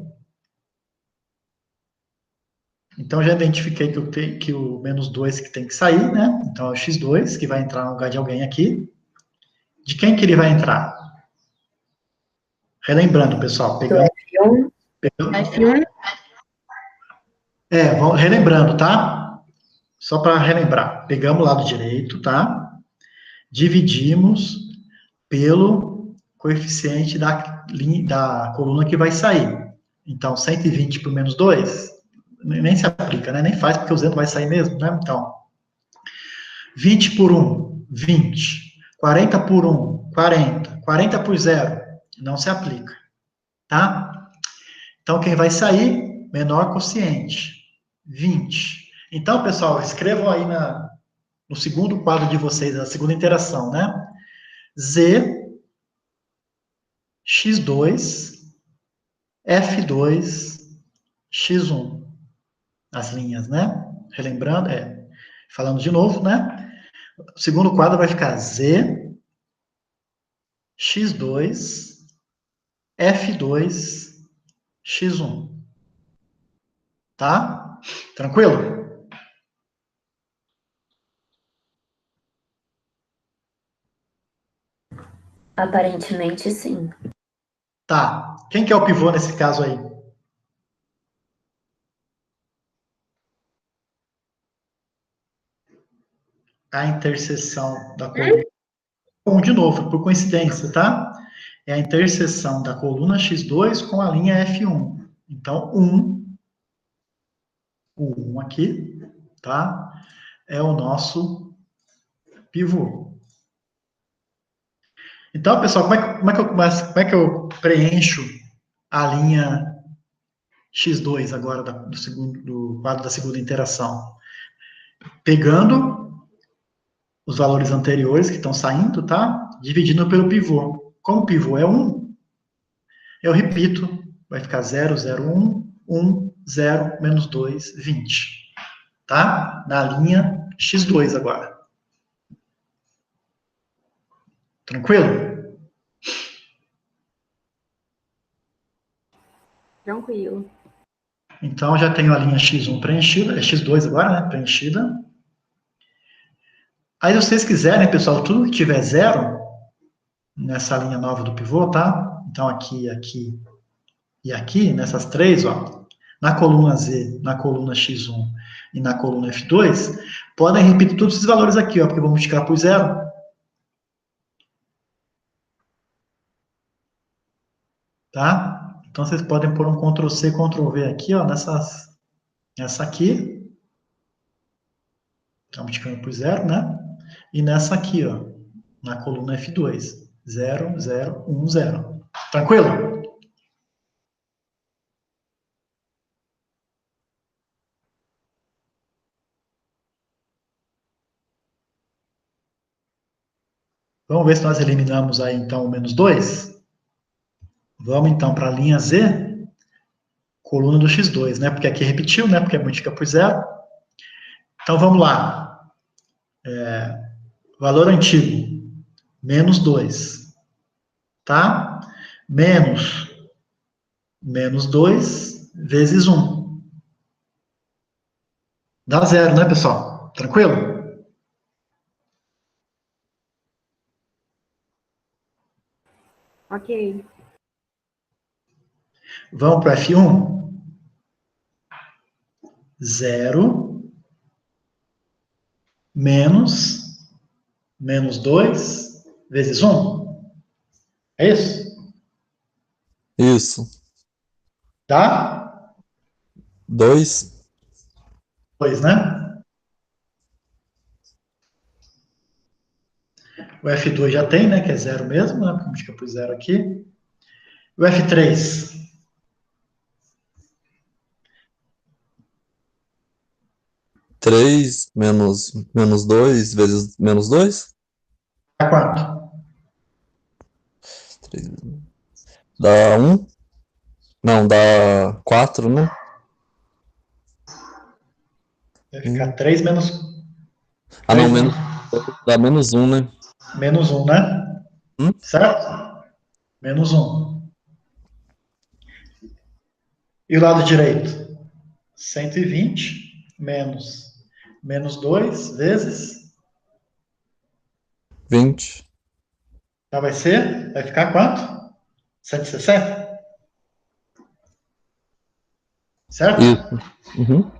Então, já identifiquei que o menos 2 que tem que sair, né? Então, é o x2 que vai entrar no lugar de alguém aqui. De quem que ele vai entrar? Relembrando, pessoal, Do F1, F1, vamos relembrando, tá? Só para relembrar. Pegamos o lado direito, tá? Dividimos pelo coeficiente da coluna que vai sair. Então, 120 por menos 2, nem se aplica, né? Nem faz, porque o Z não vai sair mesmo, né? Então, 20 por 1, 20. 40 por 1, 40. 40 por 0, não se aplica, tá? Então, quem vai sair? Menor quociente, 20. Então, pessoal, escrevam aí no segundo quadro de vocês, a segunda interação, né? Z, x2, f2, x1. As linhas, né? Relembrando, falando de novo, né? O segundo quadro vai ficar Z, x2, f2, x1. Tá? Tranquilo? aparentemente sim. Tá. Quem que é o pivô nesse caso aí? A interseção da coluna. De novo, por coincidência, tá? É a interseção da coluna x2 com a linha f1. Então, o 1 aqui, tá? É o nosso pivô. Então, pessoal, como é que eu começo, como é que eu preencho a linha x2 agora do quadro da segunda interação? Pegando os valores anteriores que estão saindo, tá? Dividindo pelo pivô. Como o pivô é 1, eu repito, vai ficar 0, 0, 1, 1, 0, menos 2, 20. Tá? Na linha x2 agora. Tranquilo? Tranquilo. Então, já tenho a linha x1 preenchida, é x2 agora, né? Preenchida. Aí, se vocês quiserem, pessoal, tudo que tiver zero nessa linha nova do pivô, tá? Então, aqui, aqui e aqui, nessas três, ó, na coluna Z, na coluna X1 e na coluna F2, podem repetir todos esses valores aqui, ó, porque eu vou multiplicar por zero. Tá? Então, vocês podem pôr um Ctrl C, Ctrl V aqui, ó, nessa aqui, tá multiplicando por zero, né? E nessa aqui, ó, na coluna F2, 0, 0, 1, 0. Tranquilo? Vamos ver se nós eliminamos aí, então, o menos 2. Vamos, então, para a linha Z, coluna do x2, né? Porque aqui repetiu, né? Porque multiplica por zero. Então, vamos lá. Valor antigo, menos 2. Tá? Menos 2 vezes 1. Dá zero, né, pessoal? Tranquilo? Ok. Vamos para o F1? 0 menos 2 vezes 1. É isso? Isso. Dá? 2. 2, né? O F2 já tem, né? Que é 0 mesmo, né? Porque eu pus 0 aqui. O F3? 3 menos 2 vezes menos 2? Dá quanto? Dá 1? Não, dá 4, né? Vai ficar 3 menos Ah, não, 1. dá menos 1, né? Menos 1, né? Hum? Certo? Menos 1. E o lado direito? 120 menos 2 vezes. 20. Então vai ficar quanto? 160? Certo? Isso. Uhum.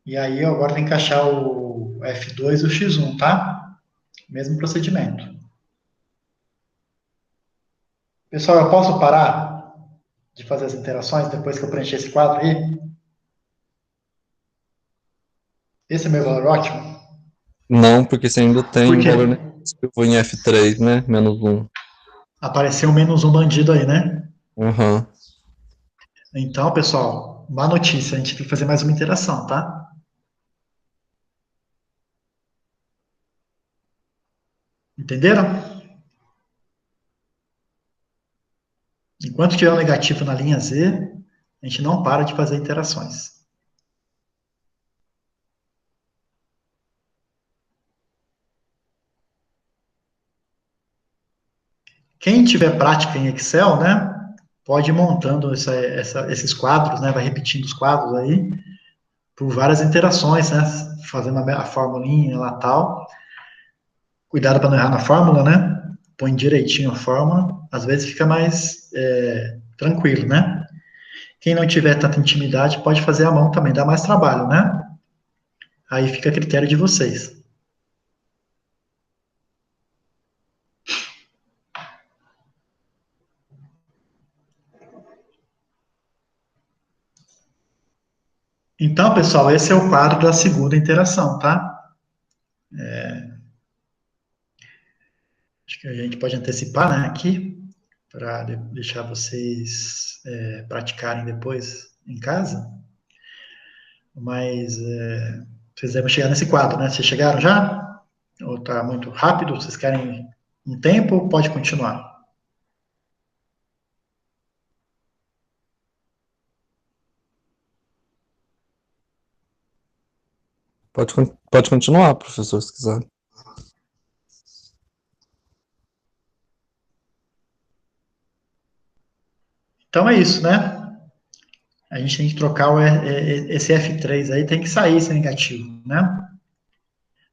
E aí eu agora tenho que achar o F2 e o X1, tá? Mesmo procedimento. Pessoal, eu posso parar de fazer as interações depois que eu preencher esse quadro aí? Esse é meu valor ótimo? Não, porque você ainda tem Por o quê? valor negativo em F3, né? Menos 1. Apareceu um menos um bandido aí, né? Aham. Então, pessoal, má notícia, a gente tem que fazer mais uma interação, tá? Entenderam? Enquanto tiver um negativo na linha Z, a gente não para de fazer interações. Quem tiver prática em Excel, né, pode ir montando esses quadros, né, vai repetindo os quadros aí, por várias interações, né, fazendo a formulinha lá tal. Cuidado para não errar na fórmula, né? Põe direitinho a fórmula, às vezes fica mais tranquilo, né? Quem não tiver tanta intimidade pode fazer à mão também, dá mais trabalho, né? Aí fica a critério de vocês. Então, pessoal, esse é o quadro da segunda interação, tá? Acho que a gente pode antecipar, né, aqui, para deixar vocês praticarem depois em casa. Mas vocês devem chegar nesse quadro, né? Vocês chegaram já? Ou está muito rápido? Vocês querem um tempo ou pode continuar? Pode continuar, professor, se quiser. Então é isso, né? A gente tem que trocar esse F3 aí, tem que sair esse negativo, né?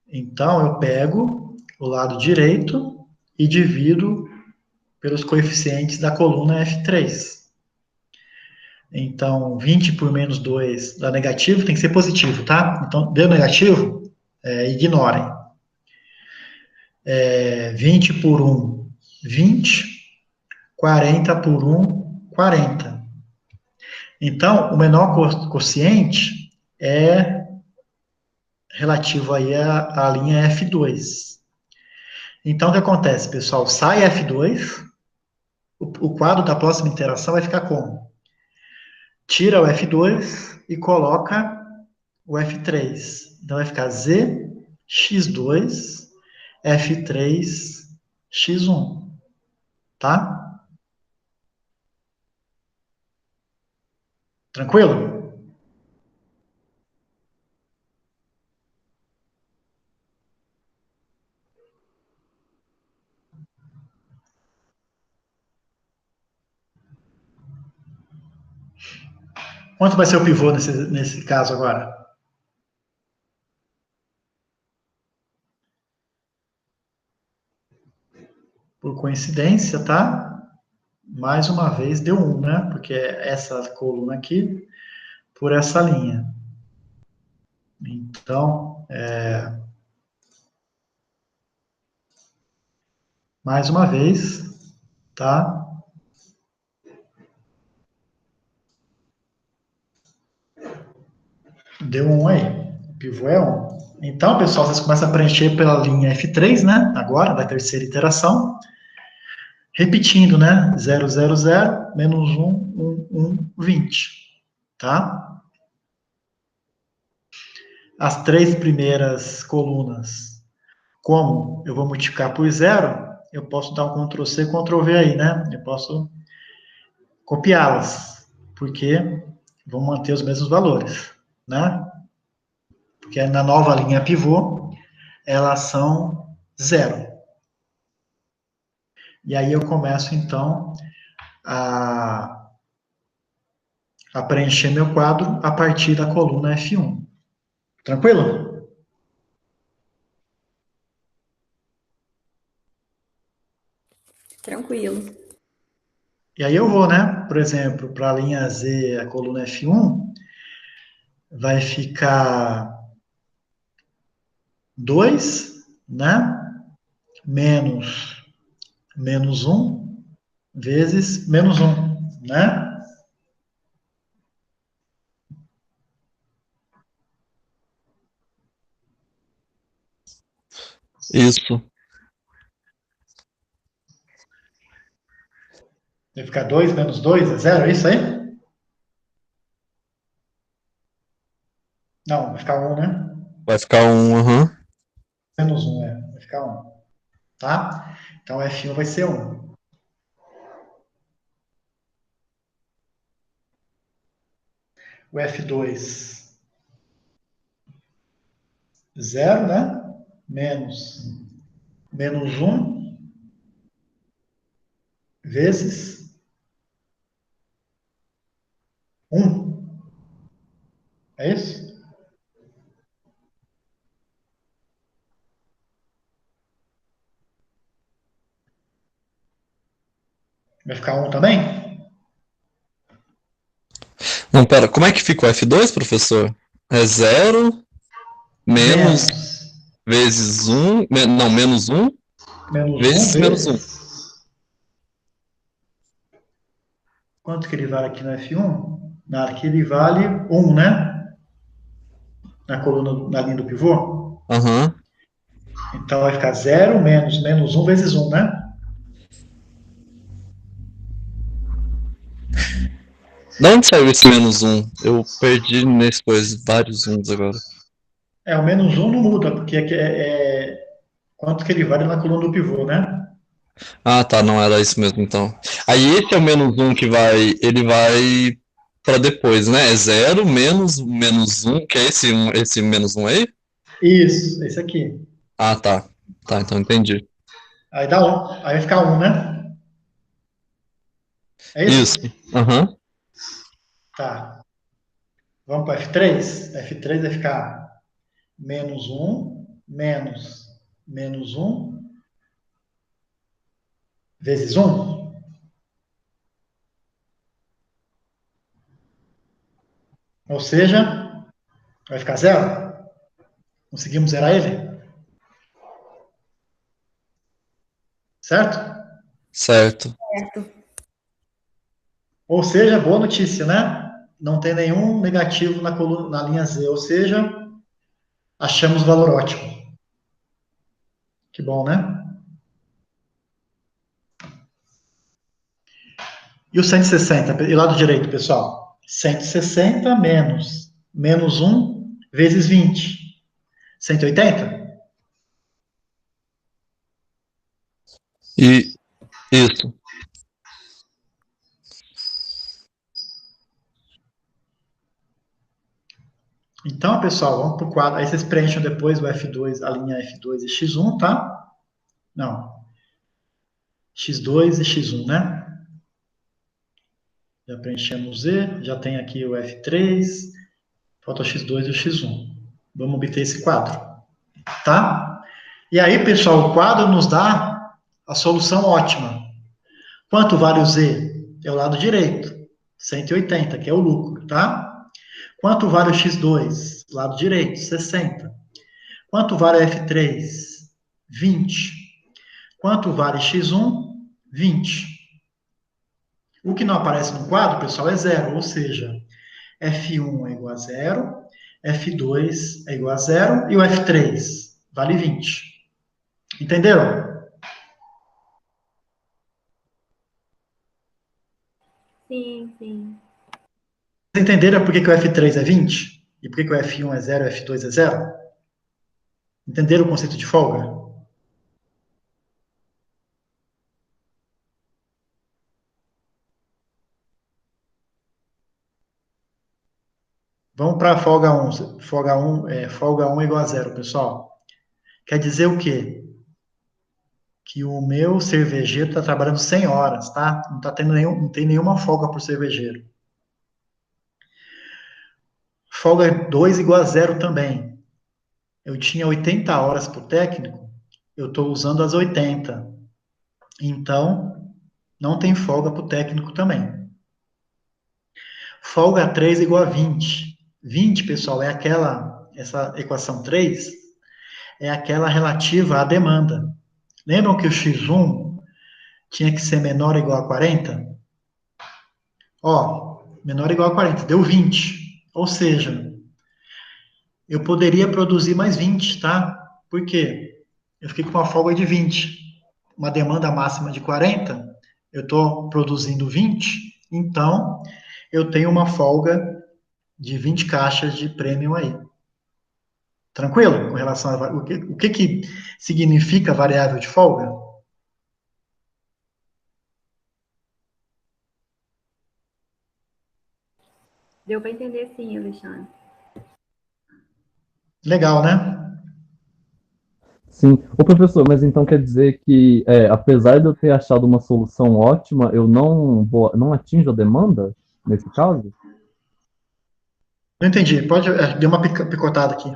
Então eu pego o lado direito e divido pelos coeficientes da coluna F3. Então, 20 por menos 2 dá negativo, tem que ser positivo, tá? Então, deu negativo, ignorem. 20 por 1, 20. 40 por 1, 40. Então, o menor quociente é relativo aí à linha F2. Então, o que acontece, pessoal? Sai F2, o quadro da próxima interação vai ficar como? Tira o F2 e coloca o F3. Então, vai ficar Z, X2, F3, X1. Tá? Tranquilo? Quanto vai ser o pivô nesse caso agora? por coincidência, tá? Mais uma vez deu 1, né? Porque é essa coluna aqui por essa linha. Então, mais uma vez, tá? Deu 1 aí. O pivô é 1. Então, pessoal, vocês começam a preencher pela linha F3, né? Agora, da terceira iteração. Repetindo, né? 0, 0, 0, menos 1, 1, 1, 20. Tá? As três primeiras colunas, como eu vou multiplicar por 0, eu posso dar um Ctrl C, Ctrl V aí, né? Eu posso copiá-las, porque vão manter os mesmos valores, né? Porque na nova linha pivô, elas são 0. E aí eu começo, então, a preencher meu quadro a partir da coluna F1. Tranquilo? Tranquilo. E aí eu vou, né? Por exemplo, para a linha Z, a coluna F1, vai ficar 2, né? Menos 1 vezes menos 1, né? Isso. Vai ficar 2 menos 2 é 0, é isso aí? Não, vai ficar 1, né? Vai ficar aham. Menos 1, vai ficar 1. Tá? Então, F1 vai ser 1. O F2, 0, né? Menos 1 vezes 1. É isso? Vai ficar 1 também? Não, pera, como é que fica o F2, professor? É 0 menos vezes 1, não, menos 1 Menos 1 vezes menos 1. vezes... Quanto que ele vale aqui no F1? Aqui ele vale 1, né? Na coluna, na linha do pivô. Aham. Então vai ficar 0 menos 1 vezes 1, né? De onde saiu esse menos 1? Eu perdi nesse coisa, vários 1s agora. O menos 1 não muda, porque quanto que ele vale na coluna do pivô, né? Ah, tá, não era isso mesmo, então. Aí esse é o menos 1 que ele vai para depois, né? É 0 menos 1, que é esse menos 1 aí? Isso, esse aqui. Ah, tá. Tá, então entendi. Aí dá 1, aí vai ficar 1, né? É isso? Isso. Aham. Tá. Vamos para F3? F3 vai ficar menos 1, menos 1, vezes 1. Ou seja, vai ficar 0. Conseguimos zerar ele? Certo? Certo. Certo. Ou seja, boa notícia, né? Não tem nenhum negativo na coluna, na linha Z. Ou seja, achamos valor ótimo. Que bom, né? E o 160? E lado direito, pessoal? 160 menos 1 vezes 20. 180? E isso. Então, pessoal, vamos para o quadro. Aí vocês preenchem depois o F2, a linha F2 e X1, tá? Não. X2 e X1, né? Já preenchemos o Z, já tem aqui o F3, falta o X2 e o X1. Vamos obter esse quadro, tá? E aí, pessoal, o quadro nos dá a solução ótima. Quanto vale o Z? É o lado direito, 180, que é o lucro, tá? Quanto vale o X2? Lado direito, 60. Quanto vale o F3? 20. Quanto vale X1? 20. O que não aparece no quadro, pessoal, é zero, ou seja, F1 é igual a zero, F2 é igual a zero e o F3 vale 20. Entenderam? Sim, sim. Vocês entenderam por que que o F3 é 20? E por que que o F1 é zero e o F2 é zero? Entenderam o conceito de folga? Vamos para a folga 1. Folga 1 é igual a zero, pessoal. Quer dizer o quê? Que o meu cervejeiro está trabalhando 100 horas, tá? Não tem nenhuma folga por cervejeiro. Folga 2 igual a zero também. Eu tinha 80 horas para o técnico, eu estou usando as 80. Então, não tem folga para o técnico também. Folga 3 igual a 20. 20, pessoal, essa equação 3 é aquela relativa à demanda. Lembram que o X1 tinha que ser menor ou igual a 40? Ó, menor ou igual a 40, deu 20. Ou seja, eu poderia produzir mais 20, tá? Por quê? Eu fiquei com uma folga de 20. Uma demanda máxima de 40, eu estou produzindo 20, então eu tenho uma folga de 20 caixas de premium aí. Tranquilo? Com relação a o que significa variável de folga? Deu para entender sim, Alexandre. Legal, né? Sim. Ô, professor, mas então quer dizer que, apesar de eu ter achado uma solução ótima, eu não atinjo a demanda nesse caso? Não entendi. Deu uma picotada aqui.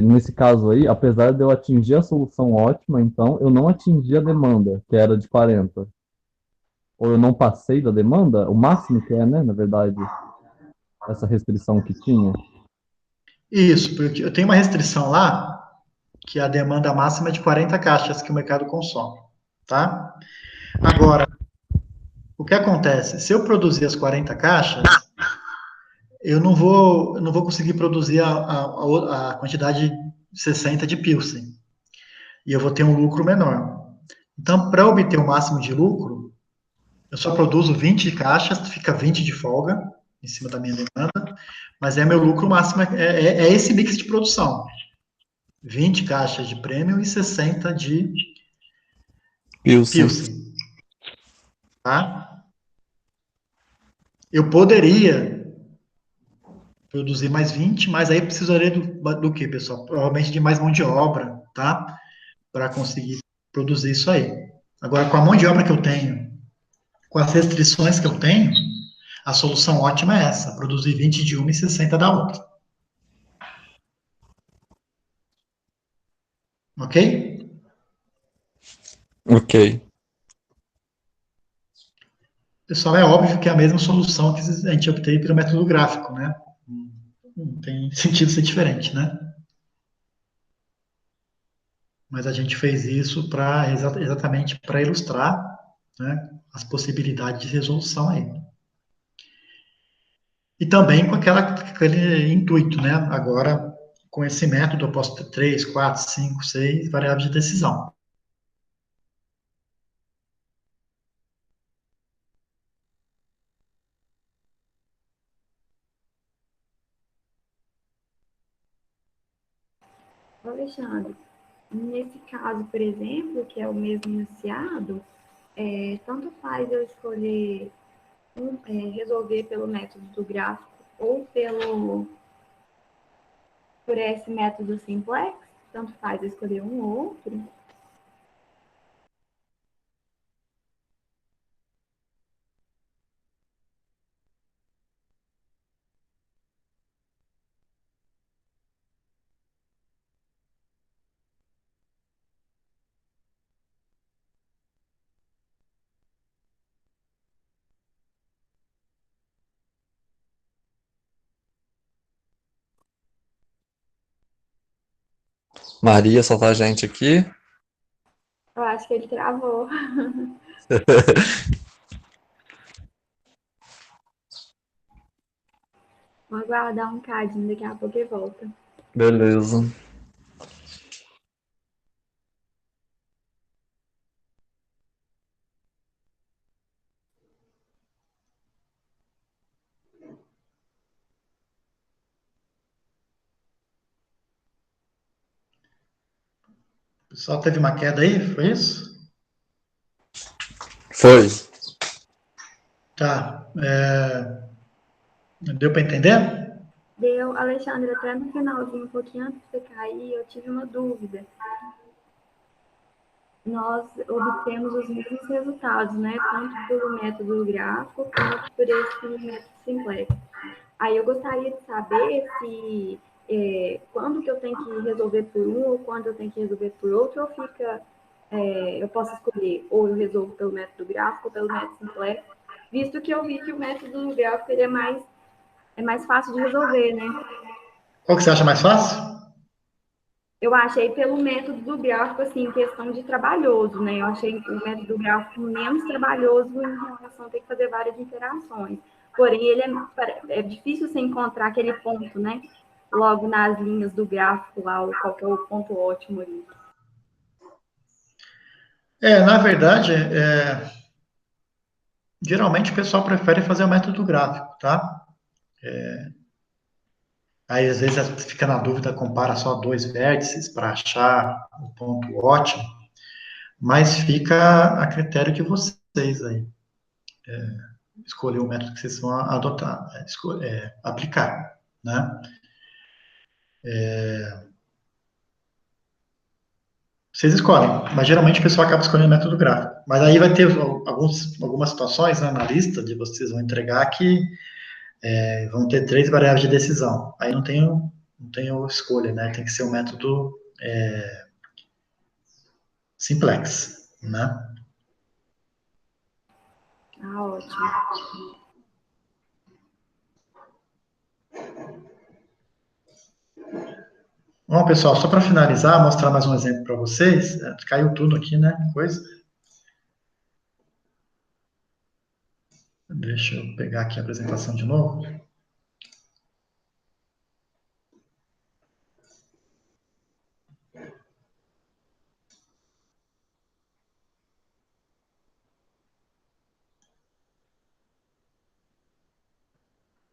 Nesse caso aí, apesar de eu atingir a solução ótima, então eu não atingi a demanda, que era de 40. Ou eu não passei da demanda, o máximo que é, né, na verdade, essa restrição que tinha. Isso, porque eu tenho uma restrição lá, que a demanda máxima é de 40 caixas que o mercado consome, tá? Agora, o que acontece? Se eu produzir as 40 caixas, eu não vou conseguir produzir a quantidade 60 de Pilsen. E eu vou ter um lucro menor. Então, para obter o máximo de lucro, eu só produzo 20 caixas, fica 20 de folga em cima da minha demanda, mas meu lucro máximo é esse mix de produção. 20 caixas de prêmio e 60 de Pilsen. Pilsen, tá? Eu poderia produzir mais 20, mas aí precisaria do que, pessoal? Provavelmente de mais mão de obra, tá? Para conseguir produzir isso aí. Agora, com a mão de obra que eu tenho, com as restrições que eu tenho, a solução ótima é essa: produzir 20 de uma e 60 da outra. Ok? Ok. Pessoal, é óbvio que é a mesma solução que a gente obteve pelo método gráfico, né? Não tem sentido ser diferente, né? Mas a gente fez isso exatamente para ilustrar, né, as possibilidades de resolução aí. E também com aquele intuito, né? Agora, com esse método, eu posso ter 3, 4, 5, 6 variáveis de decisão. Alexandre, nesse caso, por exemplo, que é o mesmo enunciado, tanto faz eu escolher resolver pelo método do gráfico ou por esse método simplex, tanto faz eu escolher um ou outro. Maria, só tá a gente aqui. Eu acho que ele travou. Vou aguardar um cadinho, daqui a pouco ele volta. Beleza. O pessoal teve uma queda aí, foi isso? Foi. Tá. Deu para entender? Deu, Alexandre, até no finalzinho, um pouquinho antes de você cair, eu tive uma dúvida. Nós obtemos os mesmos resultados, né? Tanto pelo método gráfico quanto por esse método simplex. Aí eu gostaria de saber se quando que eu tenho que resolver por um ou quando eu tenho que resolver por outro, ou fica, eu posso escolher ou eu resolvo pelo método gráfico ou pelo método simplex, visto que eu vi que o método gráfico ele é mais fácil de resolver, né? Qual que você acha mais fácil? Eu achei pelo método do gráfico, assim, questão de trabalhoso, né? Eu achei o método gráfico menos trabalhoso em relação a ter que fazer várias interações. Porém, ele é difícil você encontrar aquele ponto, né? Logo nas linhas do gráfico lá, qual que é o ponto ótimo ali. Na verdade, geralmente o pessoal prefere fazer o método gráfico, tá? Aí, às vezes, fica na dúvida, compara só dois vértices para achar o ponto ótimo, mas fica a critério de vocês aí, escolher o método que vocês vão adotar, aplicar, né? Vocês escolhem, mas geralmente o pessoal acaba escolhendo o método gráfico. Mas aí vai ter algumas situações, né, na lista de vocês vão entregar que vão ter três variáveis de decisão. Aí não tenho escolha, né? Tem que ser um método simplex, né? Ah, ótimo. Bom, pessoal, só para finalizar, mostrar mais um exemplo para vocês. Caiu tudo aqui, né? Coisa. Deixa eu pegar aqui a apresentação de novo.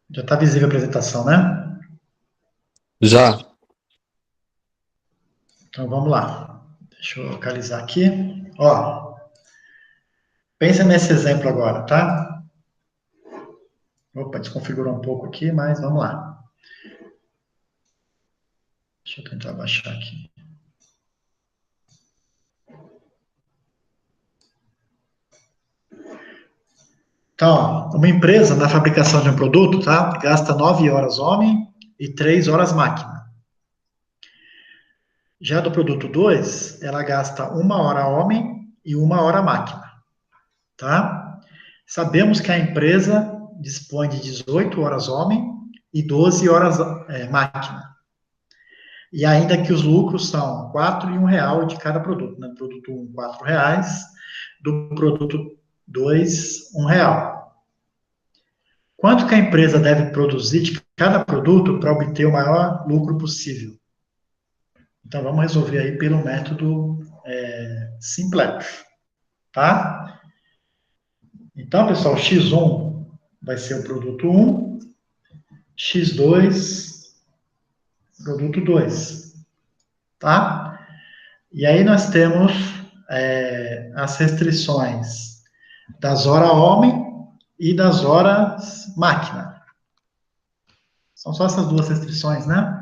Já está visível a apresentação, né? Já. Então vamos lá. Deixa eu localizar aqui. Ó, pensa nesse exemplo agora, tá? Opa, desconfigurou um pouco aqui, mas vamos lá. Deixa eu tentar baixar aqui. Então, uma empresa na fabricação de um produto, tá? Gasta 9 horas homem e 3 horas máquina. Já do produto 2, ela gasta 1 hora homem e 1 hora máquina, tá? Sabemos que a empresa dispõe de 18 horas homem e 12 horas máquina. E ainda que os lucros são 4 e R$ 1 de cada produto, né? Produto 1, R$ 4, do produto 2, R$ 1. Quanto que a empresa deve produzir de cada produto para obter o maior lucro possível? Então, vamos resolver aí pelo método simplex, tá? Então, pessoal, X1 vai ser o produto 1, X2, produto 2, tá? E aí nós temos as restrições das horas homem e das horas máquina. São só essas duas restrições, né?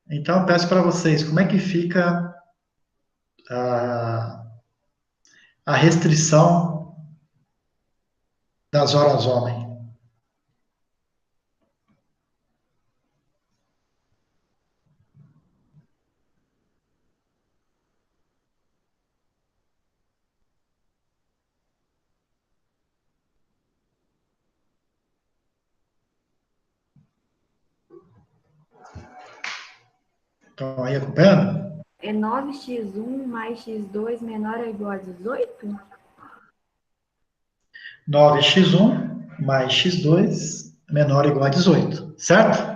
Então, eu peço para vocês, como é que fica a, a restrição das horas homem? Estão aí acompanhando? É 9x1 mais x2 menor ou igual a 18? 9x1 mais x2 menor ou igual a 18, certo?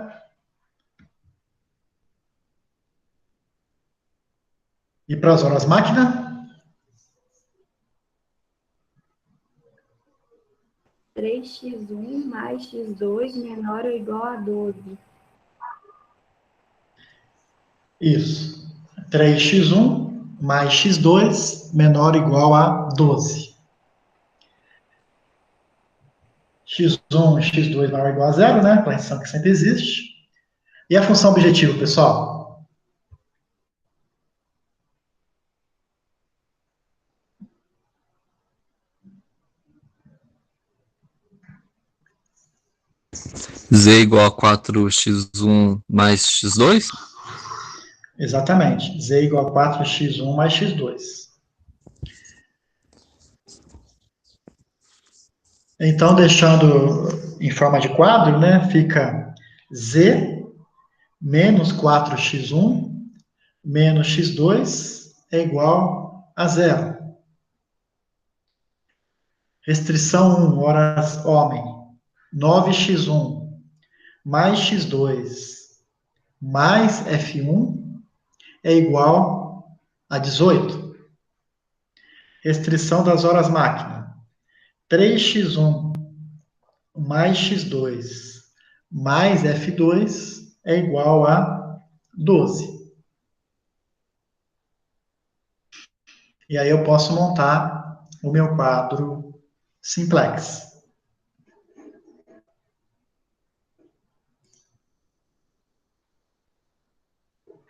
E para as horas máquina? 3x1 mais x2 menor ou igual a 12. Isso. 3x1 mais x2 menor ou igual a 12. x1 e x2 maior ou igual a zero, né? Condição que sempre existe. E a função objetiva, pessoal? Z igual a 4x1 mais x2? Exatamente. Z igual a 4x1 mais x2. Então, deixando em forma de quadro, né? Fica Z menos 4x1 menos x2 é igual a zero. Restrição 1, horas homem. 9x1 mais x2 mais F1 é igual a 18. Restrição das horas máquina. 3x1 mais x2 mais F2 é igual a 12. E aí eu posso montar o meu quadro simplex.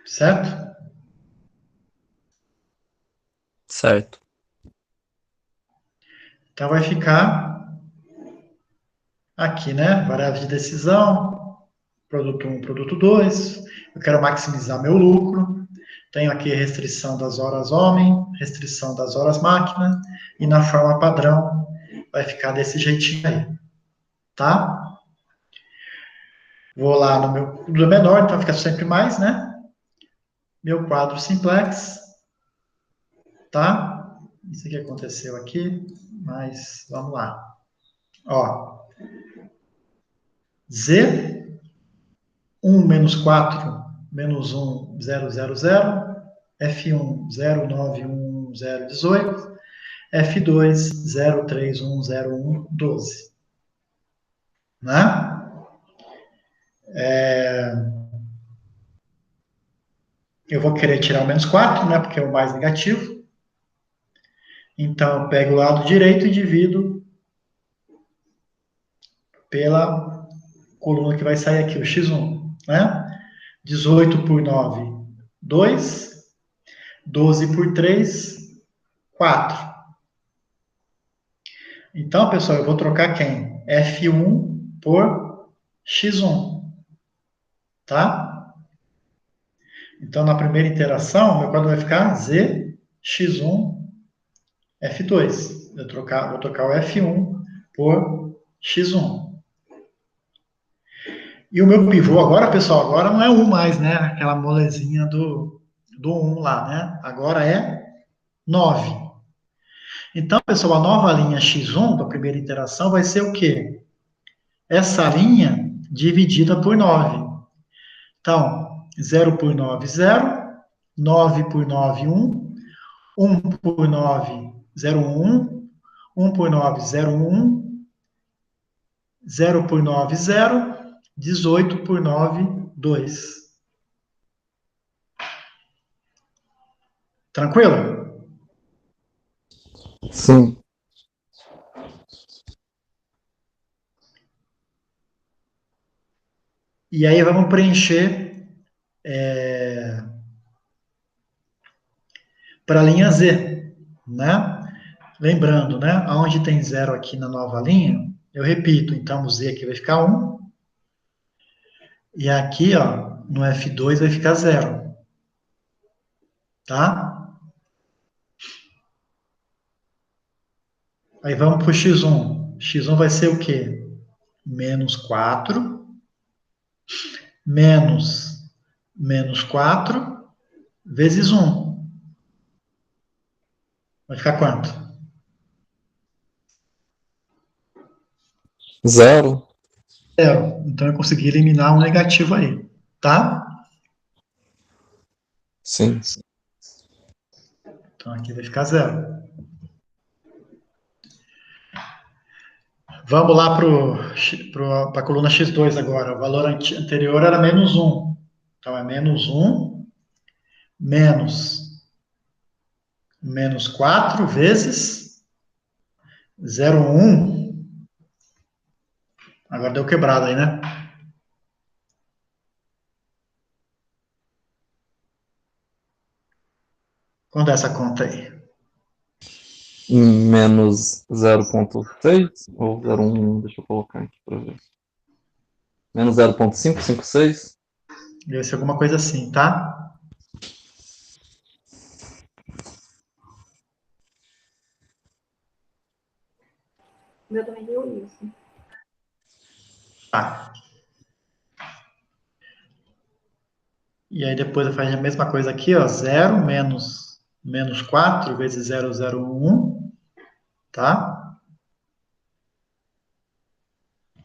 Certo? Certo. Então vai ficar aqui, né? Variável de decisão, produto 1, produto 2. Eu quero maximizar meu lucro. Tenho aqui a restrição das horas homem, restrição das horas máquina, e na forma padrão vai ficar desse jeitinho aí, tá? Vou lá no meu do menor, então fica sempre mais, né? Meu quadro simplex, tá? Isso aqui aconteceu aqui, mas vamos lá. Ó, Z, 1 menos 4 menos 1, 0, 0, 0. F1, 0, 9, 1, 0, 18. F2, 0, 3, 1, 0, 1, 12. Né? Eu vou querer tirar o menos 4, né? Porque é o mais negativo. Então, eu pego o lado direito e divido pela coluna que vai sair aqui, o x1, né? 18 por 9, 2. 12 por 3, 4. Então, pessoal, eu vou trocar quem? F1 por x1, tá? Então, na primeira interação, meu quadro vai ficar Z, x1, F2. Vou trocar o F1 por x1. E o meu pivô agora, pessoal, agora não é 1 mais, né? Aquela molezinha do 1 lá, né? Agora é 9. Então, pessoal, a nova linha x1 da primeira interação vai ser o quê? Essa linha dividida por 9. Então, 0 por 9, 0. 9 por 9, 1. 1 por 9, 0, 1. 1 por 9, 0, 1. 0 por 9, 0. 18 por 9, 2. Tranquilo? Sim. E aí vamos preencher para a linha Z, né? Lembrando, né? Onde tem 0 aqui na nova linha, eu repito, então o Z aqui vai ficar 1. E aqui, ó, no F2 vai ficar 0. Tá? Aí vamos para o x1. x1 vai ser o quê? Menos 4, menos menos 4 vezes 1. Vai ficar quanto? 0. 0. Então, eu consegui eliminar um negativo aí, tá? Sim. Então, aqui vai ficar 0. Vamos lá para a coluna x2 agora. O valor anterior era menos 1. Então, é menos 1 menos 4 vezes 0,1. Agora deu quebrado aí, né? Quanto é essa conta aí? Menos 0,6 ou 0,1, deixa eu colocar aqui para ver. Menos 0,556. Deve ser alguma coisa assim, tá? O meu também deu isso. Tá. E aí depois faz a mesma coisa aqui, ó. 0 menos 4 vezes 0,011, tá?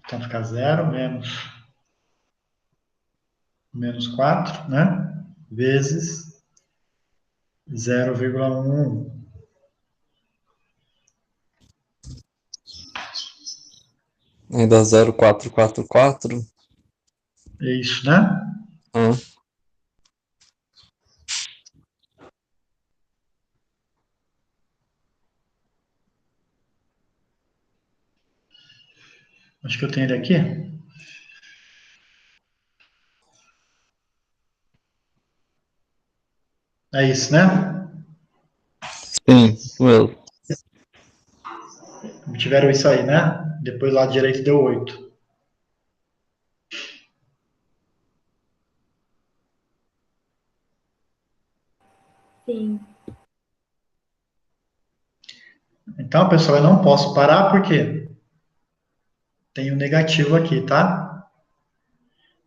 Então fica 0 menos 4, né? Vezes 0,11. Aí dá 0,444. É isso, né? Ah, Acho que eu tenho ele aqui. É isso, né? sim, isso mesmo. Tiveram isso aí, né? Depois lá direito deu 8. Sim. Então, pessoal, eu não posso parar porque tem um negativo aqui, tá?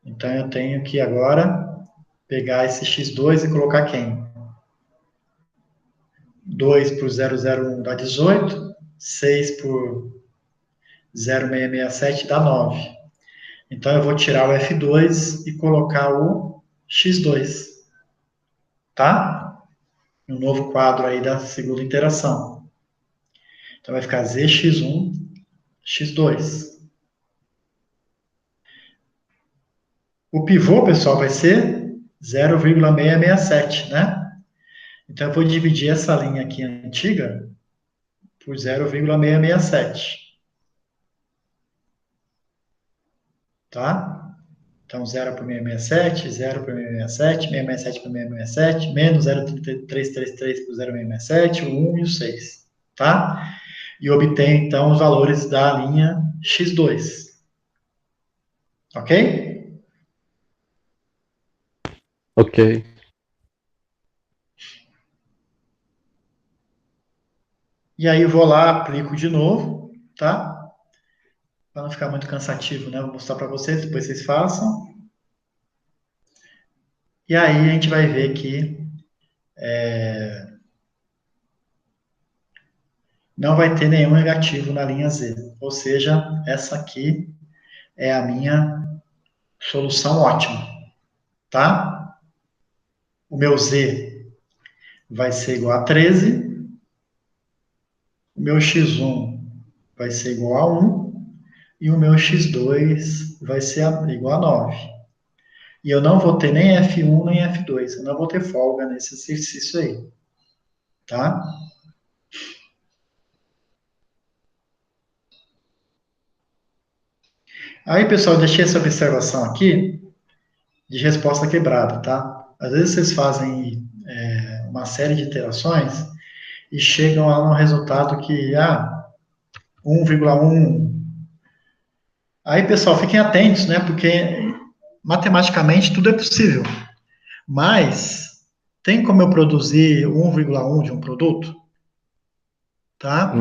Então, eu tenho que agora pegar esse x2 e colocar quem? 2 por 0,01 dá 18, 6 por 0,667 dá 9. Então, eu vou tirar o F2 e colocar o x2, tá? No novo quadro aí da segunda interação. Então, vai ficar zx1, x2. O pivô, pessoal, vai ser 0,667, né? Então, eu vou dividir essa linha aqui antiga por 0,667, tá? Então, 0 por 667, 0 por 667, 667 por 667, menos 0,333 por 0,667, o 1 e o 6, tá? E obtenho, então, os valores da linha x2, ok? Ok. E aí, eu vou lá, aplico de novo, tá? Para não ficar muito cansativo, né? Vou mostrar para vocês, depois vocês façam. E aí, a gente vai ver que não vai ter nenhum negativo na linha Z. Ou seja, essa aqui é a minha solução ótima, tá? O meu Z vai ser igual a 13, o meu x1 vai ser igual a 1 e o meu x2 vai ser igual a 9. E eu não vou ter nem F1 nem F2, eu não vou ter folga nesse exercício aí, tá? Aí, pessoal, eu deixei essa observação aqui de resposta quebrada, tá? Às vezes vocês fazem uma série de iterações e chegam a um resultado que, 1,1. Aí, pessoal, fiquem atentos, né? Porque matematicamente tudo é possível. Mas tem como eu produzir 1,1 de um produto? Tá?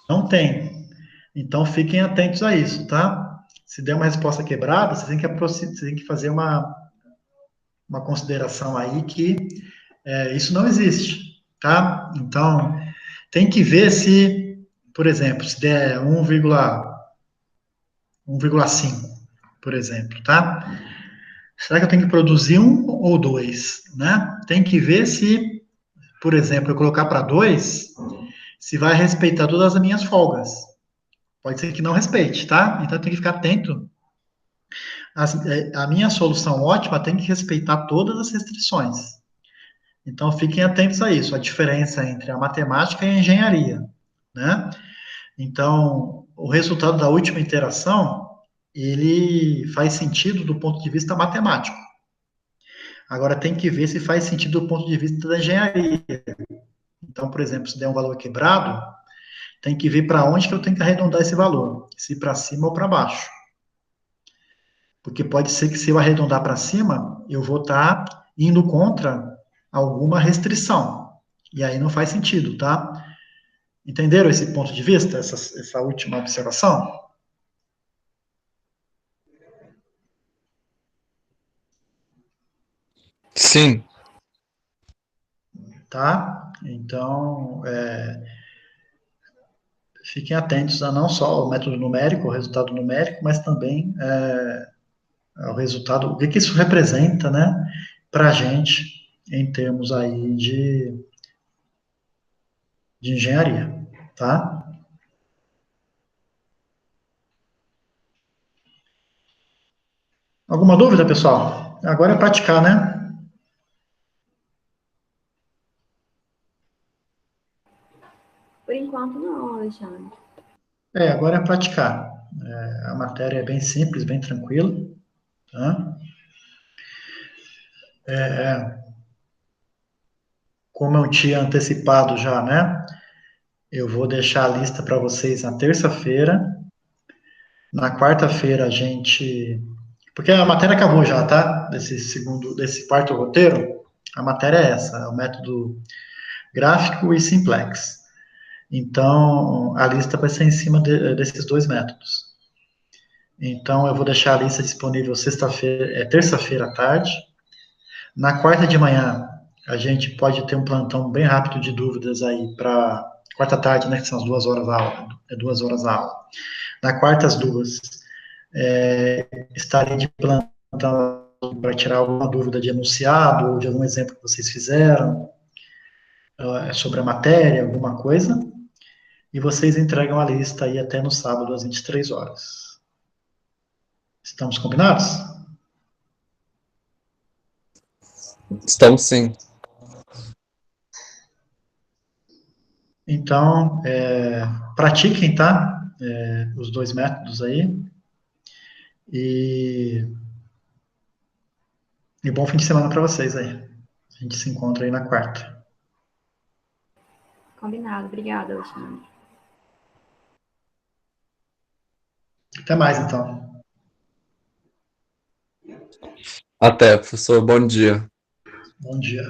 Não tem. Então fiquem atentos a isso, tá? Se der uma resposta quebrada, você tem que fazer uma uma consideração aí que isso não existe, tá? Então, tem que ver se, por exemplo, se der 1,5, por exemplo, tá? Será que eu tenho que produzir 1 ou 2, né? Tem que ver se, por exemplo, eu colocar para 2, se vai respeitar todas as minhas folgas. Pode ser que não respeite, tá? Então tem que ficar atento. A minha solução ótima tem que respeitar todas as restrições. Então fiquem atentos a isso, a diferença entre a matemática e a engenharia, né? Então, o resultado da última interação, ele faz sentido do ponto de vista matemático. Agora tem que ver se faz sentido do ponto de vista da engenharia. Então, por exemplo, se der um valor quebrado, tem que ver para onde que eu tenho que arredondar esse valor, se para cima ou para baixo. Porque pode ser que se eu arredondar para cima, eu vou estar indo contra alguma restrição. E aí não faz sentido, tá? Entenderam esse ponto de vista, essa última observação? Sim. Tá? Então, fiquem atentos a não só o método numérico, o resultado numérico, mas também ao resultado, o que que isso representa, né, para a gente, em termos aí de engenharia, tá? Alguma dúvida, pessoal? Agora é praticar, né? Por enquanto, não, Alexandre. Agora é praticar. A matéria é bem simples, bem tranquila, tá? Como eu tinha antecipado já, né? Eu vou deixar a lista para vocês na terça-feira. Na quarta-feira a gente. Porque a matéria acabou já, tá? Desse quarto roteiro, a matéria é essa, é o método gráfico e simplex. Então, a lista vai ser em cima desses dois métodos. Então, eu vou deixar a lista disponível terça-feira à tarde. Na quarta de manhã, a gente pode ter um plantão bem rápido de dúvidas aí para quarta tarde, né, que são as 2 horas da aula. É 2 horas a aula. Na quarta, às 2, estarei de plantão para tirar alguma dúvida de enunciado ou de algum exemplo que vocês fizeram sobre a matéria, alguma coisa. E vocês entregam a lista aí até no sábado, às 23 horas. Estamos combinados? Estamos sim. Então, pratiquem, tá? Os dois métodos aí. E bom fim de semana para vocês aí. A gente se encontra aí na quarta. Combinado. Obrigada, Alexandre. Até mais, então. Até, professor. Bom dia. Bom dia.